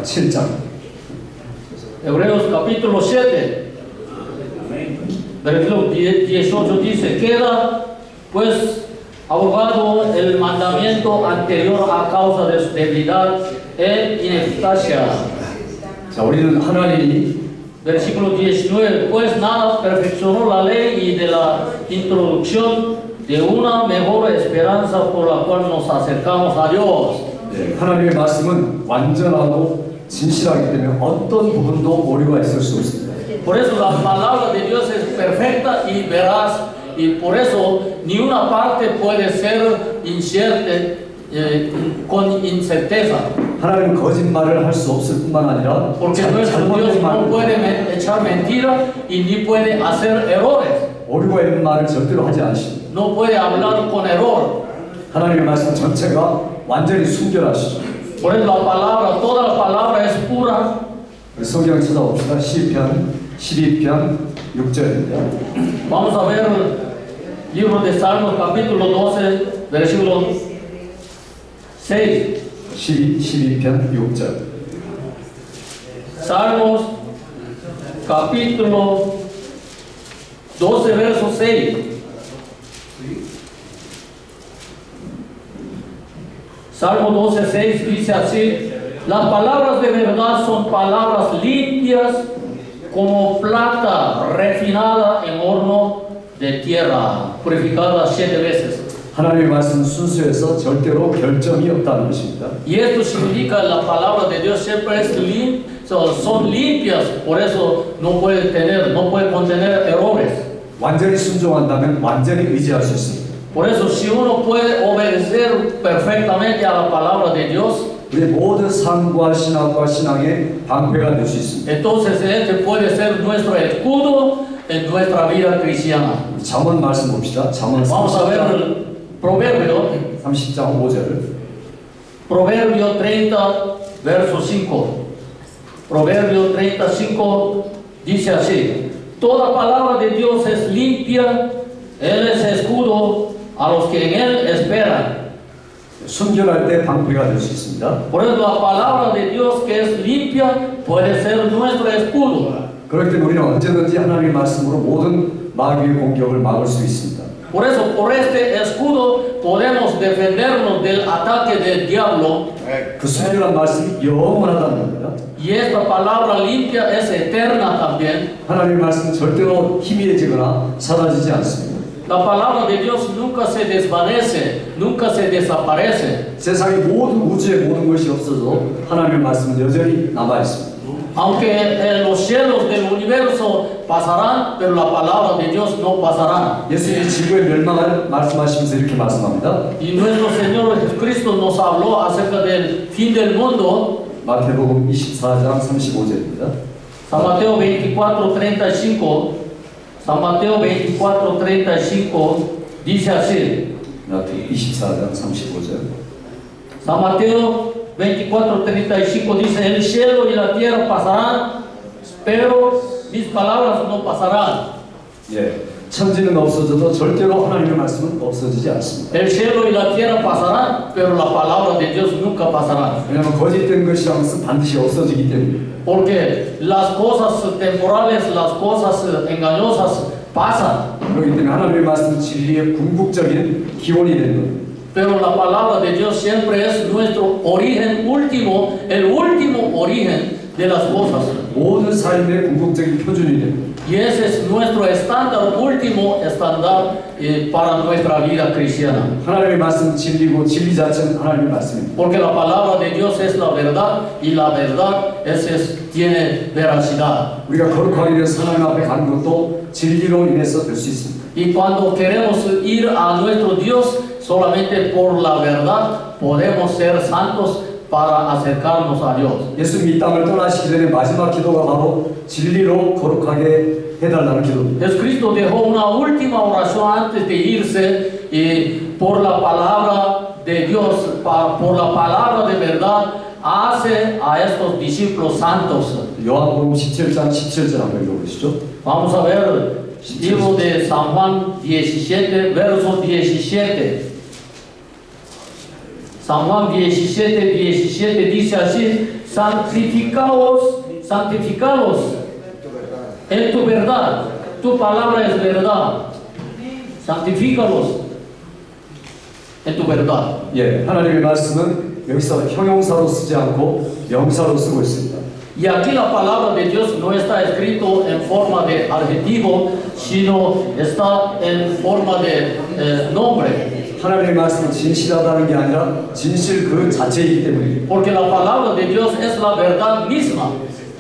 7장. Hebreos capítulo 7, versículo 18 dice: queda pues abogado el mandamiento anterior a causa de su debilidad e ineficacia. 자, 우리는 하나님이 Versículo 19: pues nada perfeccionó la ley y de la introducción de una mejor esperanza por la cual nos acercamos a Dios. 하나님의 말씀은 완전하고 진실하기 때문에 어떤 부분도 오류가 있을 수 없습니다. Por eso la palabra de Dios es perfecta y veraz, y por eso ni una parte puede ser incierta, con incerteza. 하나님은 거짓말을 할 수 없을 뿐만 아니라 Porque nuestro Dios no puede echar mentiras y ni puede hacer errores. 오류가 있는 말을 절대로 하지 않으십니다. No puede hablar con error. 하나님의 말씀 전체가 완전히 순결하시죠. Por eso la palabra, toda la palabra es pura. 성경 찾아봅시다. 시편 12편 6절입니다. Vamos a ver el libro de Salmos capítulo 12, versículo 6. 12편 6절. Salmos capítulo 12, verso 6. Salmo 12, 6 dice así: las palabras de verdad son palabras limpias como plata refinada en horno de tierra, purificada 7 veces. 하나님의 말씀은 순수해서 절대로 결점이 없다는 것입니다. Y esto significa la palabra de Dios siempre es son limpias, por eso no puede contener errores. 완전히 순종한다면 완전히 의지할 수 있습니다. Por eso si uno puede obedecer perfectamente a la palabra de Dios, 우리의 모든 삶과 신학과 신앙의 방패가 될 수 있습니다. entonces este puede ser nuestro escudo en nuestra vida cristiana. 잠언 말씀 봅시다. 잠언 Vamos a ver 30장, el Proverbio, 30장 5절. Proverbio 30, verso 5. Proverbio 35 dice así: toda palabra de Dios es limpia, Él es escudo a los que en Él esperan. 순결할 때 방패가 될 수 있습니다. Por eso la palabra de Dios que es limpia puede ser nuestro escudo. 그럴 때 우리는 언제든지 하나님의 말씀으로 모든 마귀의 공격을 막을 수 있습니다. Por eso, por este escudo podemos defendernos del ataque del diablo. 그 순결한 말씀이 영원하다는 겁니다. Y esta palabra limpia es eterna también. 하나님의 말씀은 절대로 희미해지거나 사라지지 않습니다. La palabra de Dios nunca se desvanece, nunca se desaparece. 세상의 모든 우주의 모든 것이 없어도 하나님의 말씀은 여전히 남아 있습니다. Aunque los cielos del universo pasarán, pero la palabra de Dios no pasará. 예수님이 지구의 멸망을 말씀하시면서 이렇게 말씀합니다. Y nuestro Señor Jesucristo nos habló acerca del fin del mundo. 마태복음 24장 35절입니다. San Mateo 24:35. San Mateo 24:35 dice así. 마태 24장 35절. San Mateo 24:35 dice: el cielo y la tierra pasarán, pero mis palabras no pasarán. 예, 천지는 없어져도 절대로 하나님의 말씀은 없어지지 않습니다. El cielo y la tierra pasarán, pero la palabra de Dios nunca pasará. 왜냐하면 거짓된 것이라는 것은 반드시 없어지기 때문입니다. Porque las cosas temporales, las cosas engañosas pasan. 그렇기 때문에 하나님의 말씀은 진리의 궁극적인 기원이 되는 겁니다. Pero la palabra de Dios siempre es nuestro origen último, el último origen de las cosas. 모든 삶의 궁극적인 표준이 됩니다. Y ese es nuestro estándar, último estándar para nuestra vida cristiana. 하나님의 말씀은 진리고 진리 자체는 하나님의 말씀입니다. Porque la palabra de Dios es la verdad y la verdad tiene veracidad. 우리가 거룩하게 위해서 하나님 앞에 가는 것도 진리로 인해서 될 수 있습니다. Y cuando queremos ir a nuestro Dios solamente por la verdad, podemos ser santos para acercarnos a Dios. 예수님이 이 땅을 떠나시기 전에 마지막 기도가 바로 진리로 거룩하게 해달라는 기도입니다. Jesucristo dejó una última oración antes de irse y por la palabra de Dios, por la palabra de verdad, hace a estos discípulos santos. 요한복음 17장 17절 한번 읽어보시죠. Vamos a ver el libro de San Juan 17, verso 17. San Juan 17, 17 dice así: santificados en tu verdad. Tu palabra es verdad. Santifícalos en tu verdad. 예, 하나님의 말씀은 여기서 형용사로 쓰지 않고 명사로 쓰고 있습니다. Y aquí la palabra de Dios no está escrito en forma de adjetivo, sino está en forma de nombre. 하나님의 말씀은 진실하다는 게 아니라 진실 그 자체이기 때문입니다. Porque la palabra de Dios es la verdad misma.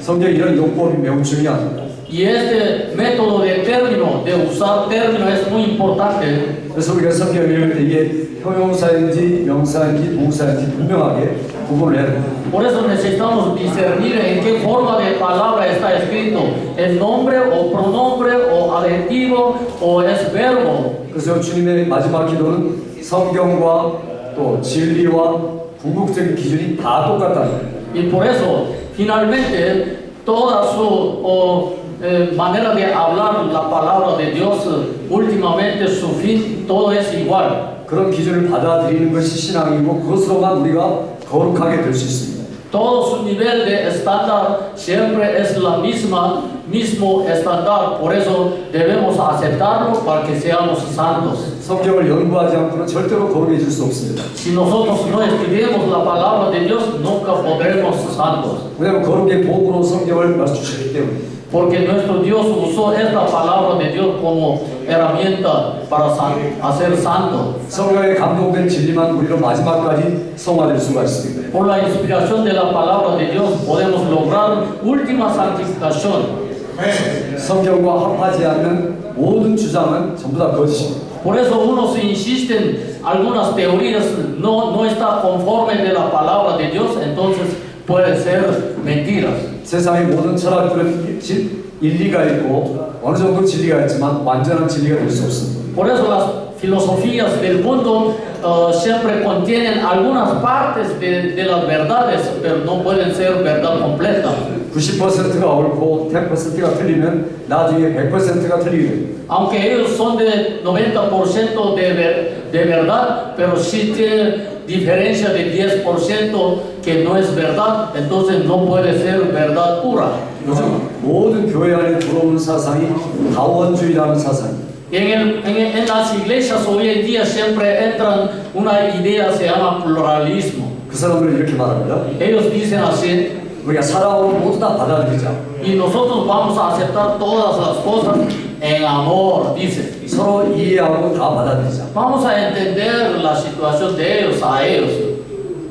성경 이런 용법이 매우 중요합니다. Y este método de término, de usar término, es muy importante. 그래서 우리가 성경을 읽을 때 이게 형용사인지 명사인지 동사인지 분명하게 구분을 해야 됩니다. Por eso necesitamos discernir en qué forma de palabra está escrito, en nombre o pronombre o adjetivo o es verbo. 그래서 주님의 마지막 기도는 성경과 또 진리와 궁극적인 기준이 다 똑같다는 거예요. Y por eso, finalmente, toda su manera de hablar la palabra de Dios, últimamente su fin, todo es igual. 그런 기준을 받아들이는 것이 신앙이고 그것으로만 우리가 거룩하게 될 수 있습니다. Todo su nivel de estándar siempre es la mismo estándar, por eso debemos aceptarlo para que seamos santos. 성경을 연구하지 않고는 절대로 거룩해질 수 없습니다. Si nosotros no estudiamos la palabra de Dios, nunca podremos ser santos. 왜냐하면 거룩의 도구로 성경을 말씀주셨기 때문에. Porque nuestro Dios usó esta palabra de Dios como herramienta para hacer santo. 성경에 감동된 진리만 우리로 마지막까지 성화될 수가 있습니다. Por la inspiración de la palabra de Dios podemos lograr última santificación. 성경과 합하지 않는 모든 주장은 전부 다 거짓입니다. Por eso unos insisten, algunas teorías no está conforme de la palabra de Dios, entonces puede ser mentiras. 세상의 모든 철학들은 일리가 있고 어느 정도 진리가 있지만 완전한 진리가 될 수 없습니다. Por eso las filosofías del mundo siempre contienen algunas partes de las verdades, pero no pueden ser verdad completa. 90%가 옳고 10%가 틀리면 나중에 100%가 틀리게 됩니다. Aunque ellos son de 90% de verdad, pero sí tienen diferencia de 10% que no es verdad, entonces no puede ser verdad pura. 요즘 모든 교회 안에 들어오는 사상이 다원주의라는 사상입니다. En las iglesias hoy en día siempre entran una idea, se llama pluralismo. 그 사람들은 이렇게 말합니다. Ellos dicen así, 우리가 사랑으로 모두 다 받아들이자. y nosotros vamos a aceptar todas las cosas en amor, dice. 서로 이해하고 다 받아들이자. Vamos a entender la situación de ellos, a ellos.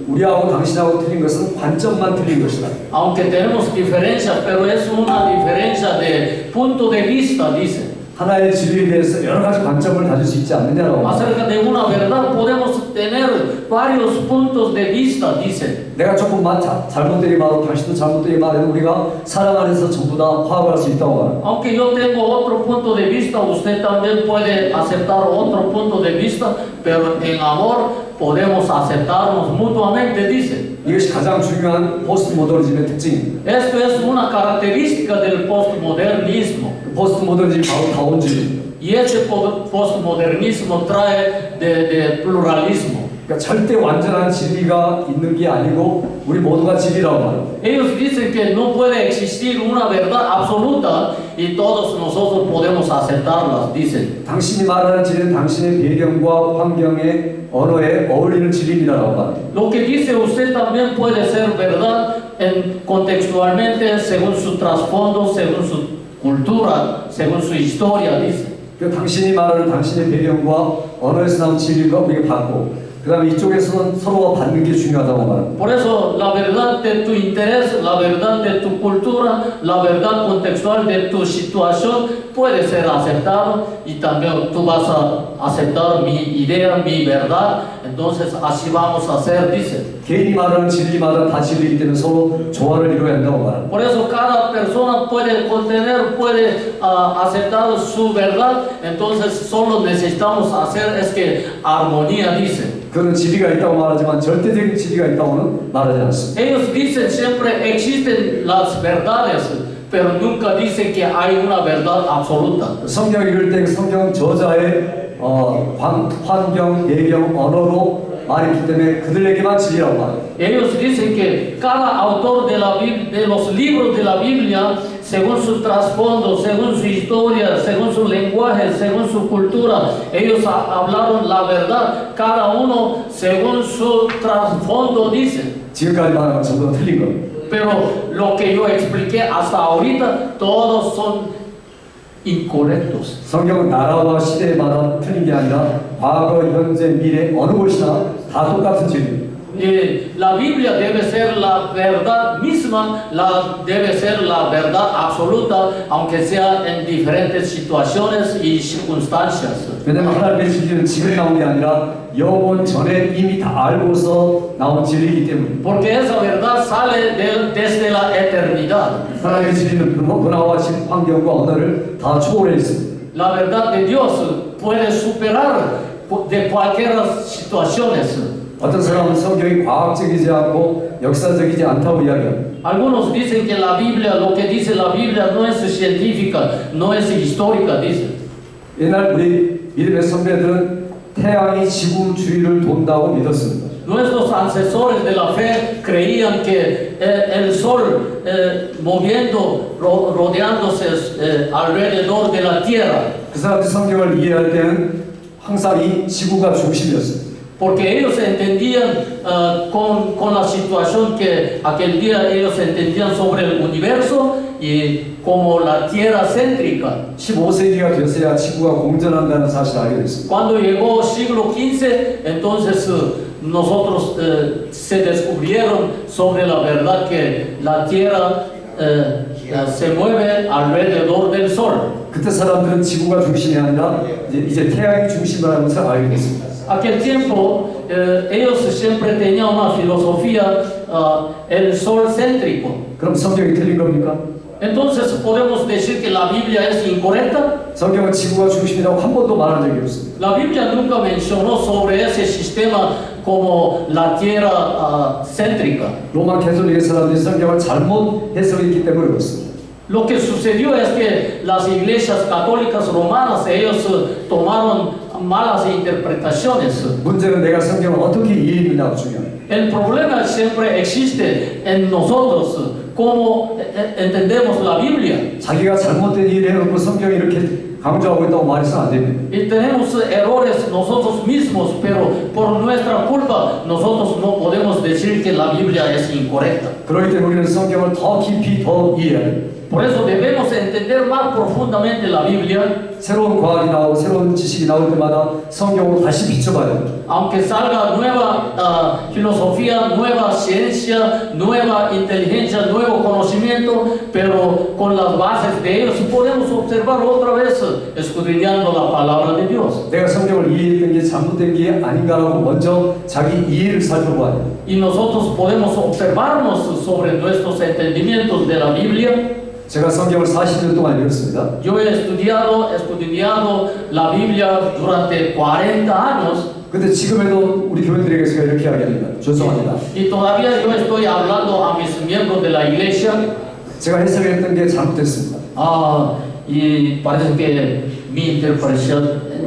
우리하고 당신하고 틀린 것은 관점만 틀린 것이다. Aunque tenemos diferencia, pero es una diferencia de punto de vista, dice. 하나의 진리에 대해서 여러 가지 관점을 가질 수 있지 않느냐라고. Acerca de una verdad podemos tener varios puntos de vista, dice. 내가 조금만 잘못되게 말하고 당신도 잘못되게 말해도 우리가 사랑 안에서 전부 다 화합할 수 있다고 말합니다. Aunque yo tengo otro punto de vista, usted también puede aceptar otro punto de vista, pero en amor podemos aceptarnos mutuamente, dice. 이것이 가장 중요한 포스트 모더니즘의 특징입니다. Esto es una característica del postmodernismo. 포스트 모더니즘이 바로 다원주의입니다. Y ese postmodernismo trae de pluralismo. 그러니까 절대 완전한 진리가 있는 게 아니고 우리 모두가 진리라고 말합니다. Ellos dicen que no puede existir una verdad absoluta y todos nosotros podemos aceptarlas, dicen. 당신이 말하는 진리는 당신의 배경과 환경에 언어에 어울리는 진리라고 말합니다. Lo que dice usted también puede ser verdad contextualmente, según su trasfondo, según su cultura, según su historia, dice. 그 당신이 말하는 당신의 배경과 언어에서 나온 진리가 우리가 받고 그 다음에 이쪽에서는 서로가 받는 게 중요하다고 말합니다. Por eso la verdad de tu interés, la verdad de tu cultura, la verdad contextual de tu situación puede ser aceptado y también tú vas a aceptar mi idea, mi verdad, entonces así vamos a hacer, dice. 개인이 말하는 진리마다 다 진리이기 때문에 서로 조화를 이루어야 한다고 말합니다. Por eso cada persona puede contener, puede aceptar su verdad, entonces solo necesitamos hacer es que armonía, dice. 그는 진리가 있다고 말하지만 절대적인 진리가 있다고는 말하지 않습니다. Ellos dicen siempre existen las verdades, pero nunca dicen que hay una verdad absoluta. 성경 읽을 때 성경 저자의 환경, 배경, 언어로 말했기 때문에 그들에게만 진리라고 말합니다. Ellos dicen que cada autor de los libros de la Biblia, según su trasfondo, según su historia, según su lenguaje, según su cultura, ellos hablaron la verdad, cada uno según su trasfondo dicen. 지금까지 말한 건 전부 다 틀린 겁니다. Pero lo que yo expliqué hasta ahorita, todos son incorrectos. 성경은 나라와 시대마다 틀린 게 아니라 과거, 현재, 미래 어느 곳이나 다 똑같은 진리입니다. La Biblia debe ser la verdad misma, debe ser la verdad absoluta, aunque sea en diferentes situaciones y circunstancias. 왜냐하면 하나님의 진리는 지금 나온 게 아니라 영원 전에 이미 다 알고서 나온 진리이기 때문입니다. Porque esa verdad sale desde la eternidad. 하나님의 진리는 문화와 환경과 언어를 다 초월해 있습니다. La verdad de Dios puede superar de cualquier situaciones. 어떤 사람은 성경이 과학적이지 않고 역사적이지 않다고 이야기합니다. Algunos dicen que la Biblia, lo que dice la Biblia no es científica, no es histórica, dicen. 옛날 우리 믿음의 선배들은 태양이 지구 주위를 돈다고 믿었습니다. Nuestros ancestores de la fe creían que el sol rodeándose alrededor de la tierra. 그 사람들이 성경을 이해할 때는 항상 이 지구가 중심이었습니다. Porque ellos entendían con la situación que aquel día ellos entendían sobre el universo y como la tierra céntrica. 15세기가 돼서야 지구가 공전한다는 사실을 알게 됐습니다. Cuando llegó siglo XV, entonces nosotros se descubrieron sobre la verdad que la tierra se mueve alrededor del sol. 그때 사람들은 지구가 중심이 아니라 이제 태양이 중심이라는 것을 알게 됐습니다. Aquel tiempo ellos siempre tenían una filosofía el sol céntrico. 그럼 성경이 틀린 겁니까? Entonces podemos decir que la Biblia es incorrecta. 성경은 지구가 중심이라고 한 번도 말한 적이 없습니다. La Biblia nunca mencionó sobre ese sistema como la tierra céntrica. 로마 캐톨릭의 사람들이 성경을 잘못 해석했기 때문에 그렇습니다. Lo que sucedió es que las iglesias católicas romanas ellos tomaron malas interpretaciones. 문제는 내가 성경을 어떻게 이해했느냐가 중요합니다. El problema siempre existe en nosotros, cómo entendemos la Biblia. 자기가 잘못된 일을 해놓고 성경이 이렇게 강조하고 있다고 말해서는 안 됩니다. Y tenemos errores nosotros mismos, pero por nuestra culpa nosotros no podemos decir que la Biblia es incorrecta. 그렇기 때문에 우리는 성경을 더 깊이 더 이해해야 됩니다. Por eso debemos entender más profundamente la Biblia. 새로운 과학이 나오고 새로운 지식이 나올 때마다 성경으로 다시 비춰봐야 됩니다. Aunque salga nueva filosofía, nueva ciencia, nueva inteligencia, nuevo conocimiento, pero con las bases de ellos podemos observar otra vez escudriñando la palabra de Dios. 내가 성경을 이해했던 게 잘못된 게 아닌가라고 먼저 자기 이해를 살펴봐야 됩니다. Y nosotros podemos observarnos sobre nuestros entendimientos de la Biblia. 제가 성경을 40년 동안 읽었습니다. Yo he escudriñado la Biblia durante 40 años. 근데 지금에도 우리 교인들에게 제가 이렇게 이야기합니다. 죄송합니다. Y todavía yo estoy hablando a mis miembros de la iglesia. 제가 해석했던 게 잘못됐습니다. Y parece que mi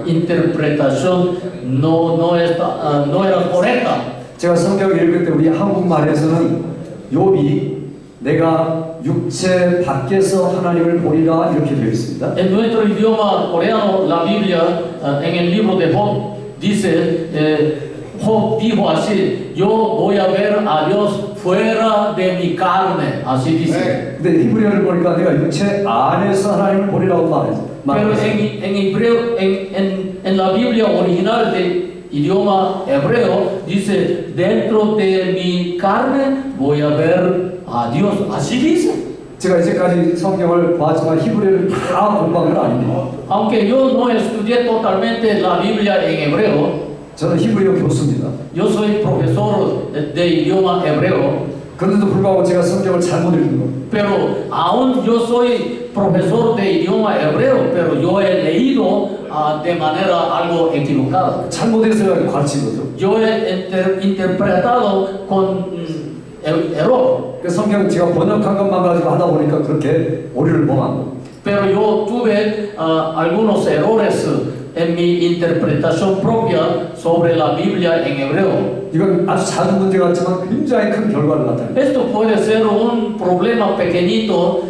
interpretación no era correcta. 제가 성경을 읽을 때 우리 한국말에서는 욥이 내가 육체 밖에서 하나님을 보리라 이렇게 되어 있습니다. En nuestro idioma coreano, la Biblia, en el libro de Job, dice, Job dijo así, yo voy a ver a Dios fuera de mi carne, así dice. 근데 히브리어를 보니까 내가 육체 안에서 하나님을 보리라고 Pero en hebreo, en la Biblia original de idioma hebreo, dice, dentro de mi carne voy a ver a Dios, así dice. 제가 이제까지 성경을 봤지만 히브리어를 다 공부한 건 아닙니다. Aunque yo no estudié totalmente la Biblia en hebreo, 저는 히브리어 교수입니다. yo soy profesor de idioma hebreo. 그런데도 불구하고 제가 성경을 잘못 읽는 겁니다. Pero aún yo soy profesor de idioma hebreo, pero yo he leído de manera algo equivocada. 잘못해서 가르친 거죠. Yo he interpretado con error. 그 성경 제가 번역한 것만 가지고 하다 보니까 그렇게 오류를 범한 겁니다. Pero yo tuve algunos errores en mi interpretación propia sobre la Biblia en hebreo. 이건 아주 작은 문제 같지만 굉장히 큰 결과를 나타냅니다. Esto puede ser un problema pequeñito,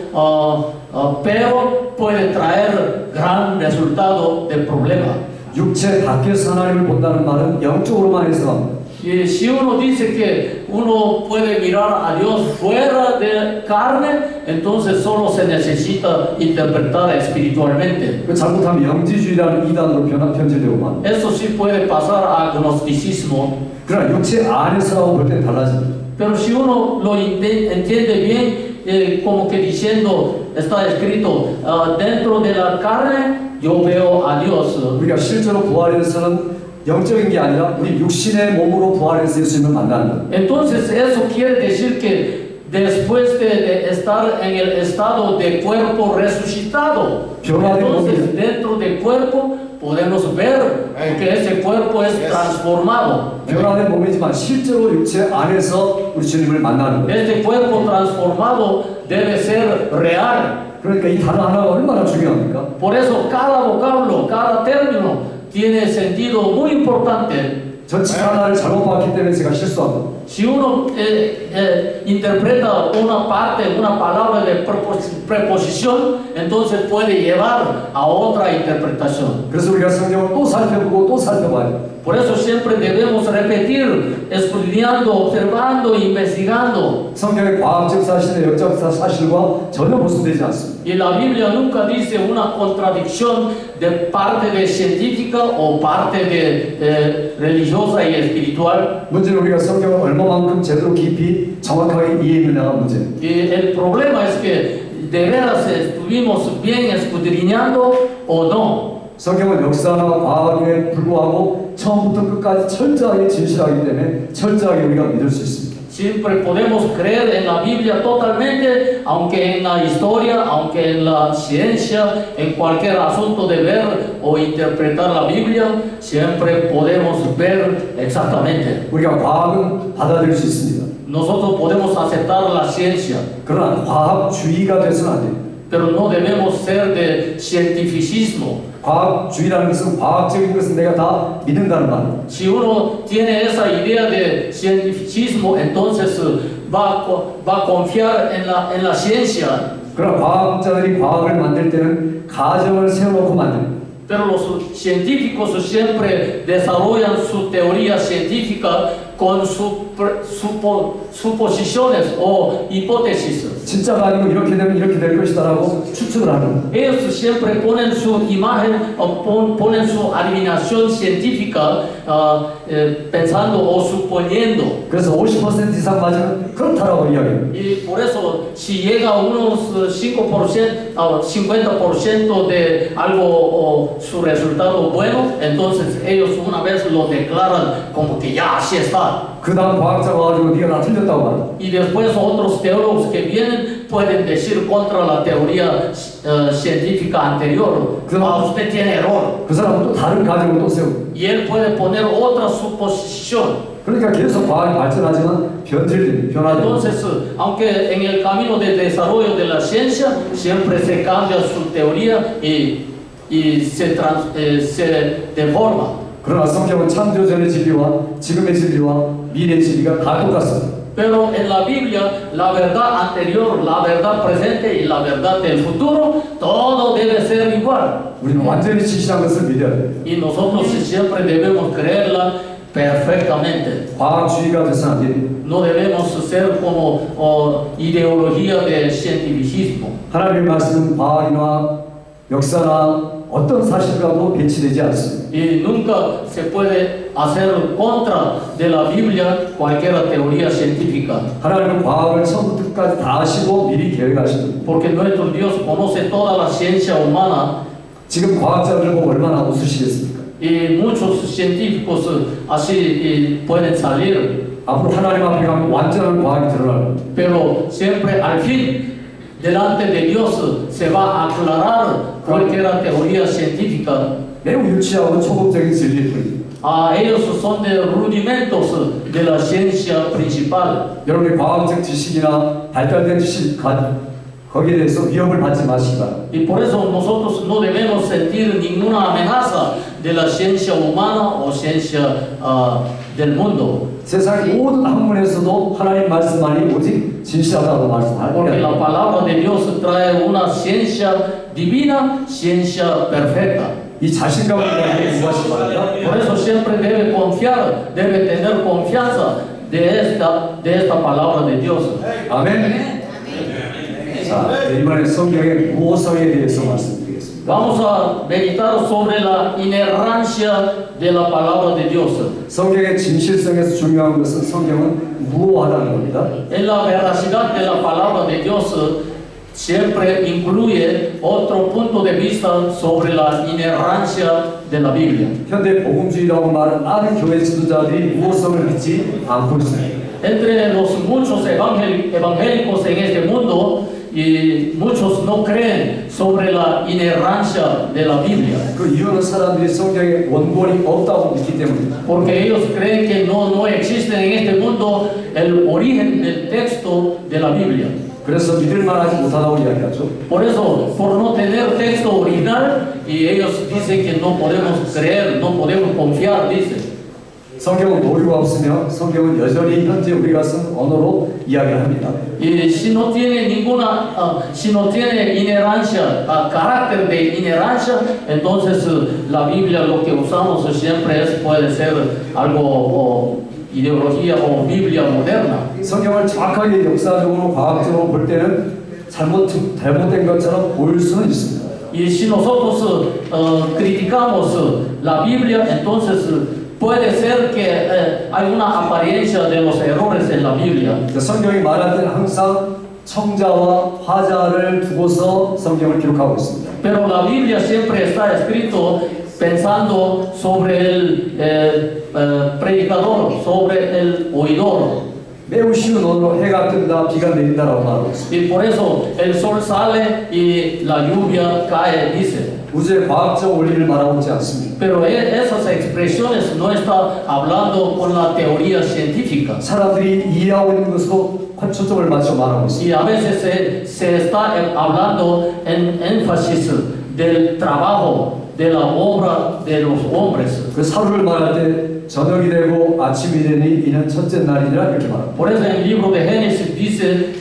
pero puede traer gran resultado del problema. 육체 밖에서 하나님을 본다는 말은 영적으로만 해석합니다. Y si uno dice que uno puede mirar a Dios fuera de carne, entonces solo se necesita interpretar espiritualmente. 그 잘못하면 영지주의라는 이단으로 변질되고 만. Eso sí puede pasar a agnosticismo, 그러나 육체 안에서라고 볼 때 달라집니다. pero si uno lo entiende bien, como que diciendo, está escrito, dentro de la carne yo veo a Dios. 우리가 실제로 부활해서는 영적인 게 아니라 우리 육신의 몸으로 부활해서 예수님을 만난다. Entonces eso quiere decir que después de estar en el estado de cuerpo resucitado, entonces dentro del cuerpo podemos ver que ese cuerpo es transformado. 변화된 몸이지만 실제로 육체 안에서 우리 주님을 만나는 거예요. Este cuerpo transformado debe ser real. 그러니까 이 단어 하나가 얼마나 중요합니까? Por eso cada vocablo, cada término tiene sentido muy importante. 전체 하나를 잘못 봤기 때문에 제가 실수합니다. Si uno interpreta una parte, una palabra de preposición, entonces puede llevar a otra interpretación. 그래서 우리가 성경을 또 살펴보고 또 살펴봐야 돼요. Por eso siempre debemos repetir, estudiando, observando, investigando. 성경의 과학적 사실과 역적 사실과 전혀 모순되지 않습니다. Y la Biblia nunca dice una contradicción de parte de científica o parte de religiosa y espiritual. 문제는 우리가 성경을 얼마만큼 제대로 깊이 정확하게 이해했느냐가 문제예요. Y el problema es que de veras estuvimos bien escudriñando o no. 성경은 역사나 과학에 불구하고 처음부터 끝까지 철저하게 진실하기 때문에 철저하게 우리가 믿을 수 있습니다. Siempre podemos creer en la Biblia totalmente, aunque en la historia, aunque en la ciencia, en cualquier asunto de ver o interpretar la Biblia, siempre podemos ver exactamente. 우리가 과학은 받아들일 수 있습니다. Nosotros podemos aceptar la ciencia, 그러나 과학주의가 돼서는 안 돼요. pero no debemos ser de cientificismo. 과학주의라는 것은 과학적인 것은 내가 다 믿는다는 말이에요. Si uno tiene esa idea de cientificismo, entonces va a confiar en la ciencia. 그러나 과학자들이 과학을 만들 때는 가정을 세워놓고 만듭니다. Pero los científicos siempre desarrollan su teoría científica con suposiciones o hipótesis. 진짜가 아니고 이렇게 되면 이렇게 될 것이다라고 추측을 하는 거예요. Ellos siempre ponen su imagen o ponen su adivinación científica pensando o suponiendo. 그래서 50% 이상 맞으면 그렇다라고 이야기해요. Y por eso, si llega a unos 5% o 50% de algo o su resultado bueno, entonces ellos una vez lo declaran como que ya así está. 그 다음 과학자가 와가지고 네가 다 틀렸다고 말해요. Y después otros teólogos que vienen pueden decir contra la teoría científica anterior, usted tiene error. 그 사람은 또 다른 가정을 또 세우고. Y él puede poner otra suposición. 그러니까 계속 과학이 발전하지만 변질됩니다. 변화됩니다. Entonces, aunque en el camino de desarrollo de la ciencia siempre se cambia su teoría y se deforma. 그러나 성경은 창조전의 진리와 지금의 진리와 미래의 진리가 다 똑같습니다. Pero en la Biblia, la verdad anterior, la verdad presente y la verdad del futuro, todo debe ser igual. 우리는 완전히 진실한 것을 믿어야 돼요. Y nosotros siempre debemos creerla perfectamente. 과학주의가 돼서는 안 됩니다. No debemos ser como ideología de cientificismo. 하나님의 말씀은 과학이나 역사나 어떤 사실과도 배치되지 않습니다. Y nunca se puede hacer contra de la Biblia cualquier teoría científica. 하나님은 과학을 처음부터 끝까지 다 아시고 미리 계획하십니다. Porque nuestro Dios conoce toda la ciencia humana. 지금 과학자들 보고 얼마나 웃으시겠습니까? Y muchos científicos así pueden salir. 앞으로 하나님 앞에 가면 완전한 과학이 드러날 겁니다. Pero siempre al fin delante de Dios se va a aclarar cualquier teoría científica. 매우 유치하고 초급적인 진리일 뿐입니다. Ellos son de rudimentos de la ciencia principal. 여러분의 과학적 지식이나 발달된 지식 거기에 대해서 위협을 받지 마시기 바랍니다. Y por eso nosotros no debemos sentir ninguna amenaza de la ciencia humana o ciencia del mundo. 세상 모든 학문에서도 하나님 말씀만이 오직 진실하다고 Porque la 말씀합니다. palabra de Dios trae una ciencia divina, ciencia perfecta. 이 자신감을 가지고 구하시기 바랍니다. Por eso siempre debe confiar, debe tener confianza de esta palabra de Dios. 아멘. 자, 이번에 성경의 무호성에 대해서 말씀드리겠습니다. Vamos a meditar sobre la inerrancia de la palabra de Dios. 성경의 진실성에서 중요한 것은 성경은 무호하다는 겁니다. En la veracidad de la palabra de Dios siempre incluye otro punto de vista sobre la inerrancia de la Biblia. 현대 복음주의라고 말하는 많은 교회 지도자들이 무호성을 믿지 않고 있습니다. Entre los muchos evangélicos en este mundo, y muchos no creen sobre la inerrancia de la Biblia, 그 이유는 사람들이 성경에 원본이 없다고 믿기 때문입니다. porque ellos creen que no existe en este mundo el origen del texto de la Biblia. 그래서 믿을 만하지 못하다고 이야기하죠. Por eso, por no tener texto original, y ellos dicen que no podemos creer, no podemos confiar, dicen. 성경은 오류가 없으며 성경은 여전히 현재 우리가 쓴 언어로 이야기를 합니다. Y si no tiene si no tiene inherancia, carácter de inherancia, entonces la Biblia lo que usamos siempre puede ser algo ideología o Biblia moderna. 성경을 정확하게 역사적으로 과학적으로 볼 때는 잘못된 것처럼 보일 수는 있습니다. Y si nosotros criticamos la Biblia, entonces puede ser que hay una apariencia de los errores en la Biblia. 성경이 말할 때는 항상 청자와 화자를 두고서 성경을 기록하고 있습니다. Pero la Biblia siempre está escrito pensando sobre el predicador, sobre el oidor. 매우 쉬운 언어로 해가 뜬다, 비가 내린다라고 말하고 있습니다. Y por eso el sol sale y la lluvia cae, dice. 우주의 과학적 원리를 말하고 있지 않습니다. Pero esas expresiones no está hablando con la teoría científica. 사람들이 이해하고 있는 것으로 초점을 맞춰 말하고 있습니다. Y a veces se está hablando en énfasis del trabajo, de la obra de los hombres. 그 하루를 말할 때 저녁이 되고 아침이 되니 이는 첫째 날이라 이렇게 말합니다. Por eso en el libro de Génesis dice,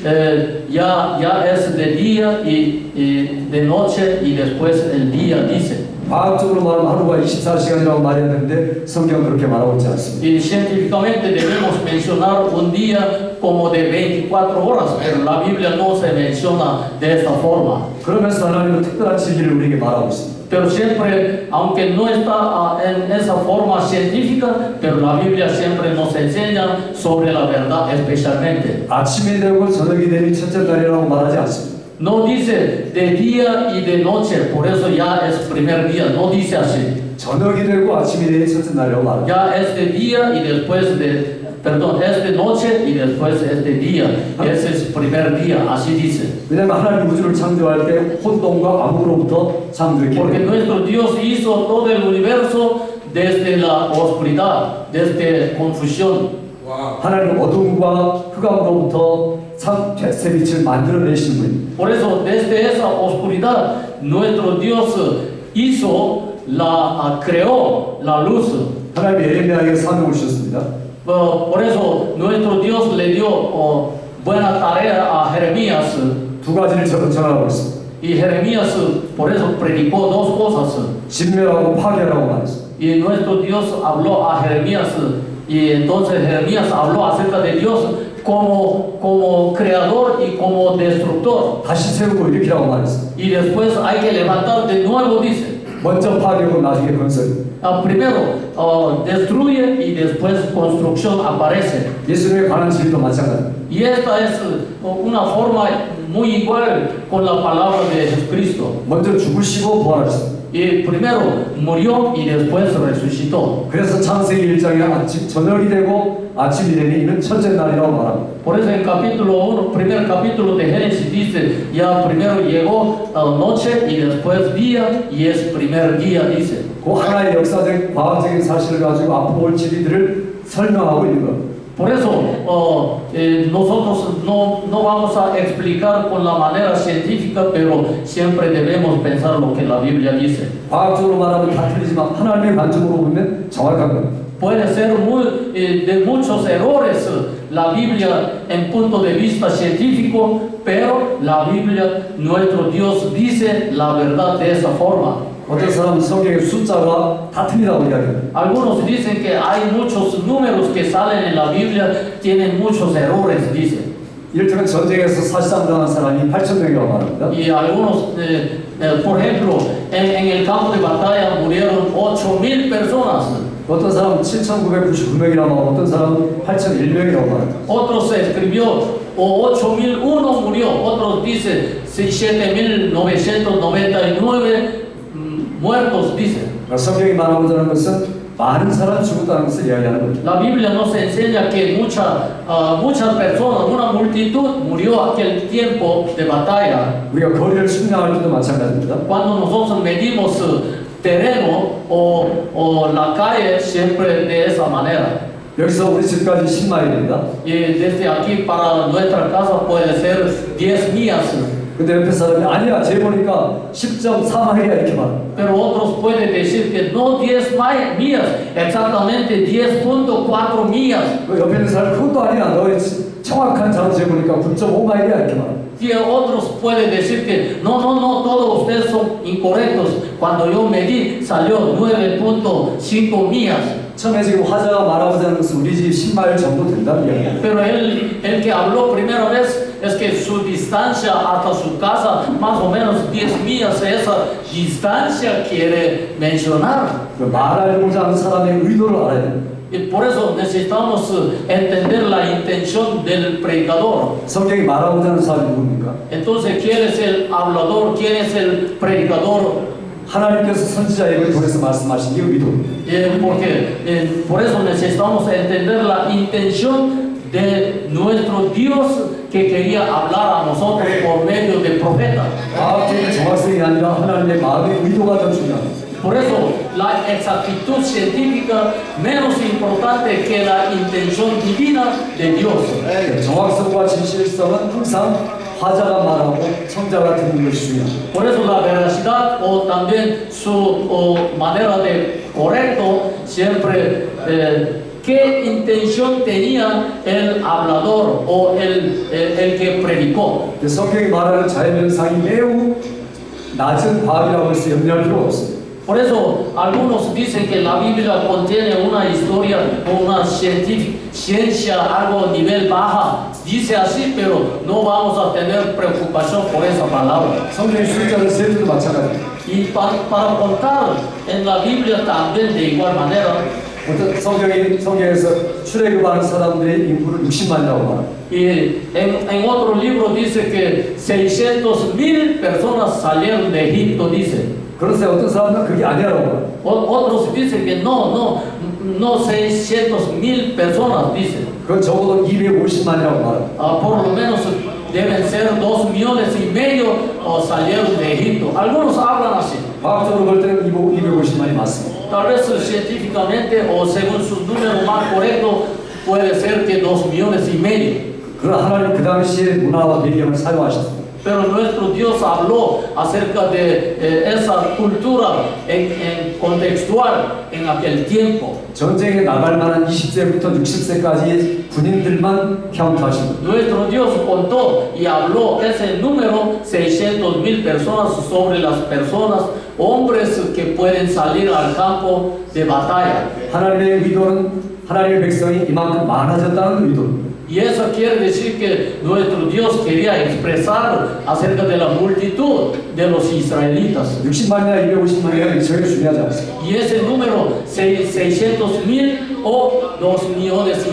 ya es de día y de noche y después el día, dice. 과학적으로 말하면 하루가 24시간이라고 말했는데 성경은 그렇게 말하고 있지 않습니다. Y científicamente debemos mencionar un día como de 24 horas, pero la Biblia no se menciona de esta forma. 그러면서 하나님은 특별한 진리를 우리에게 말하고 있습니다. Pero siempre, aunque no está en esa forma científica, pero la Biblia siempre nos enseña sobre la verdad especialmente. 아침이 되고 저녁이 되니 첫째 날이라고 말하지 않습니다. No dice de día y de noche, por eso ya es primer día, no dice así. 저녁이 되고 아침이 되니 첫째 날이라고 말합니다. Ya es de día y después es de noche y después es de día. Ese es primer día, así dice. 왜냐하면 하나님 우주를 창조할 때 혼돈과 암흑으로부터 창조했기 Porque 때문에 nuestro Dios hizo todo el universo desde la oscuridad, desde confusión. 하나님은 어둠과 흑암으로부터 참 새 빛을 만들어내신 분입니다. Por eso, desde esa oscuridad, nuestro Dios creó la luz. 하나님이 예레미야에게 사명을 주셨습니다. Por eso, nuestro Dios le dio buena tarea a Jeremías. 두 가지를 전하고 있습니다. Y Jeremías, por eso, predicó dos cosas. 진멸하고 파괴하라고 말했습니다. Y nuestro Dios habló a Jeremías, y entonces Jeremías habló acerca de Dios como creador y como destructor. 다시 세우고 일으키라고 말했습니다. Y después hay que levantar de nuevo, dice. 먼저 파괴하고 나중에 건설. Primero destruye y después construcción aparece. 예수님에 관한 진리도 마찬가지입니다. Y esta es una forma muy igual con la palabra de Jesucristo. 먼저 죽으시고 부활하셨습니다. Y primero murió y después resucitó. 그래서 창세기 1장에 아침 저녁이 되고 아침이 되니 이는 첫째 날이라고 말합니다. Por eso en capítulo 1, primer capítulo de Génesis dice, ya primero llegó noche y después día y es primer día, dice. 그 하나의 역사적 과학적인 사실을 가지고 앞으로 올 진리들을 설명하고 있는 것. Por eso nosotros no vamos a explicar con la manera científica, pero siempre debemos pensar lo que la Biblia dice. 과학적으로 말하면 다 틀리지만 하나님의 관점으로 보면 정확한 겁니다. Puede ser de muchos errores la Biblia en punto de vista científico, pero la Biblia, nuestro Dios, dice la verdad de esa forma. 어떤 사람은 성경의 숫자가 다 틀리다고 이야기합니다. Algunos dicen que hay muchos números que salen en la Biblia, tienen muchos errores, dicen. 이를테면 전쟁에서 사실상당한 사람이 8,000명이라고 말합니다. Y algunos, por ejemplo, en el campo de batalla murieron 8,000 personas. 어떤 사람은 7,999명이라고 하고 어떤 사람은 8,001명이라고 말합니다. Otros se escribió 8,001 murió, otros dicen 7,999 muertos, dicen. 성경이 말하고자 하는 것은 많은 사람이 죽었다는 것을 이야기하는 겁니다. La Biblia nos enseña que muchas personas, una multitud murió aquel tiempo de batalla. 우리가 거리를 측량할 때도 마찬가지입니다. Cuando nosotros medimos terreno o la calle, siempre de esa manera. 여기서 우리 집까지 10마일입니다. Y desde aquí para nuestra casa puede ser 10 millas. 근데 옆에 사람이 아니야, 재보니까 10.4마일이야 이렇게 말합니다. Pero otros pueden decir que no 10 millas, exactamente 10.4 millas. 그 옆에 있는 사람이 그것도 아니야, 너의 정확한 자로 재보니까 9.5마일이야 이렇게 말합니다. Y otros pueden decir que no, todos ustedes son incorrectos. Cuando yo medí salió 9.5 millas. 처음에 지금 화자가 말하고자 하는 것은 우리 집 10마일 정도 된다는 이야기예요. Pero el que habló primera vez es que su distancia hasta su casa, más o menos 10 millas, esa distancia quiere mencionar. 그 말하고자 하는 사람의 의도를 알아야 됩니다. Y por eso necesitamos entender la intención del predicador. 성경이 말하고자 하는 사람이 누굽니까? Entonces, ¿quién es el hablador? ¿Quién es el predicador? 하나님께서 선지자에게 통해서 말씀하신 게 의도입니다. Porque por eso necesitamos entender la intención de nuestro Dios que quería hablar a nosotros por medio de profetas. 과학적인 정확성이 아니라 하나님의 마음의 의도가 더 중요합니다. Por eso la exactitud científica menos importante que la intención divina de Dios. 정확성과 진실성은 항상 화자가 말하고 청자가 듣는 것이 중요합니다. Por eso la veracidad o también su manera de correcto siempre qué intención tenía el hablador o el que predicó. 성경이 말하는 자연현상이 매우 낮은 과학이라고 해서 염려할 필요가 없습니다. Por eso algunos dicen que la Biblia contiene una historia o una ciencia algo nivel baja. Dice así, pero no vamos a tener preocupación por esa palabra. 성경의 숫자를 세도 마찬가지입니다. Y para contar en la Biblia también de igual manera. 어떤 성경에서 출애굽하는 사람들의 인구를 60만이라고 말합니다. Y en otro libro dice que 600,000 personas salieron de Egipto, dice. 그런데 어떤 사람은 그게 아니라고 말합니다. Otros dicen que no 600,000 personas, dicen. 그건 적어도 250만이라고 말합니다. Por lo menos deben ser 2,5 millones salieron de Egipto. Algunos hablan así. 과학적으로 볼 때는 250만이 맞습니다. Tal vez científicamente o según sus números más correctos puede ser que 2,5 millones. 그러나 하나님 그 당시의 문화와 배경을 사용하셨습니다. Pero nuestro Dios habló acerca de esa cultura en contextual en aquel tiempo. 전쟁에 나갈 만한 20세부터 60세까지 군인들만 카운트하십니다. Nuestro Dios contó y habló ese número 600,000 personas sobre las personas, hombres que pueden salir al campo de batalla. 하나님의 의도는 하나님의 백성이 이만큼 많아졌다는 의도입니다. Y eso quiere decir que nuestro Dios quería expresar acerca de la multitud de los israelitas. 60만이나 250만이나 저게 중요하지 않습니다. Y ese número, 600,000 o 2,5 millones,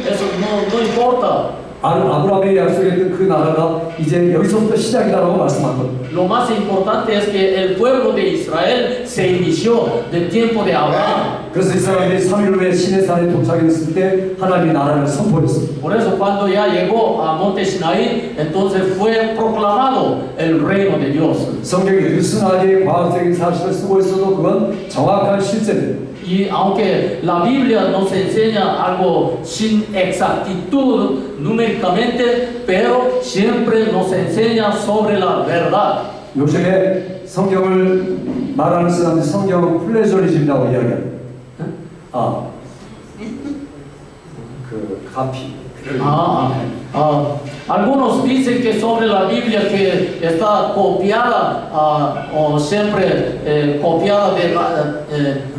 eso no importa. 아브라함에게 약속했던 그 나라가 이제 여기서부터 시작이다라고 말씀한 겁니다. Lo más importante es que el pueblo de Israel se inició del tiempo de Abraham. 그래서 이 사람들이 3일 후에 시내산에 도착했을 때 하나님의 나라를 선포했습니다. Por eso cuando ya llegó a Monte Sinaí, entonces fue proclamado el reino de Dios. 성경이 느슨하게 과학적인 사실을 쓰고 있어도 그건 정확한 실제입니다. Y aunque la Biblia nos enseña algo sin exactitud numéricamente, pero siempre nos enseña sobre la verdad. 요즘에 성경을 말하는 사람들이 성경 플래저리즘이라고 이야기해요. 그 카피. Algunos dicen que sobre la Biblia que está copiada o siempre copiada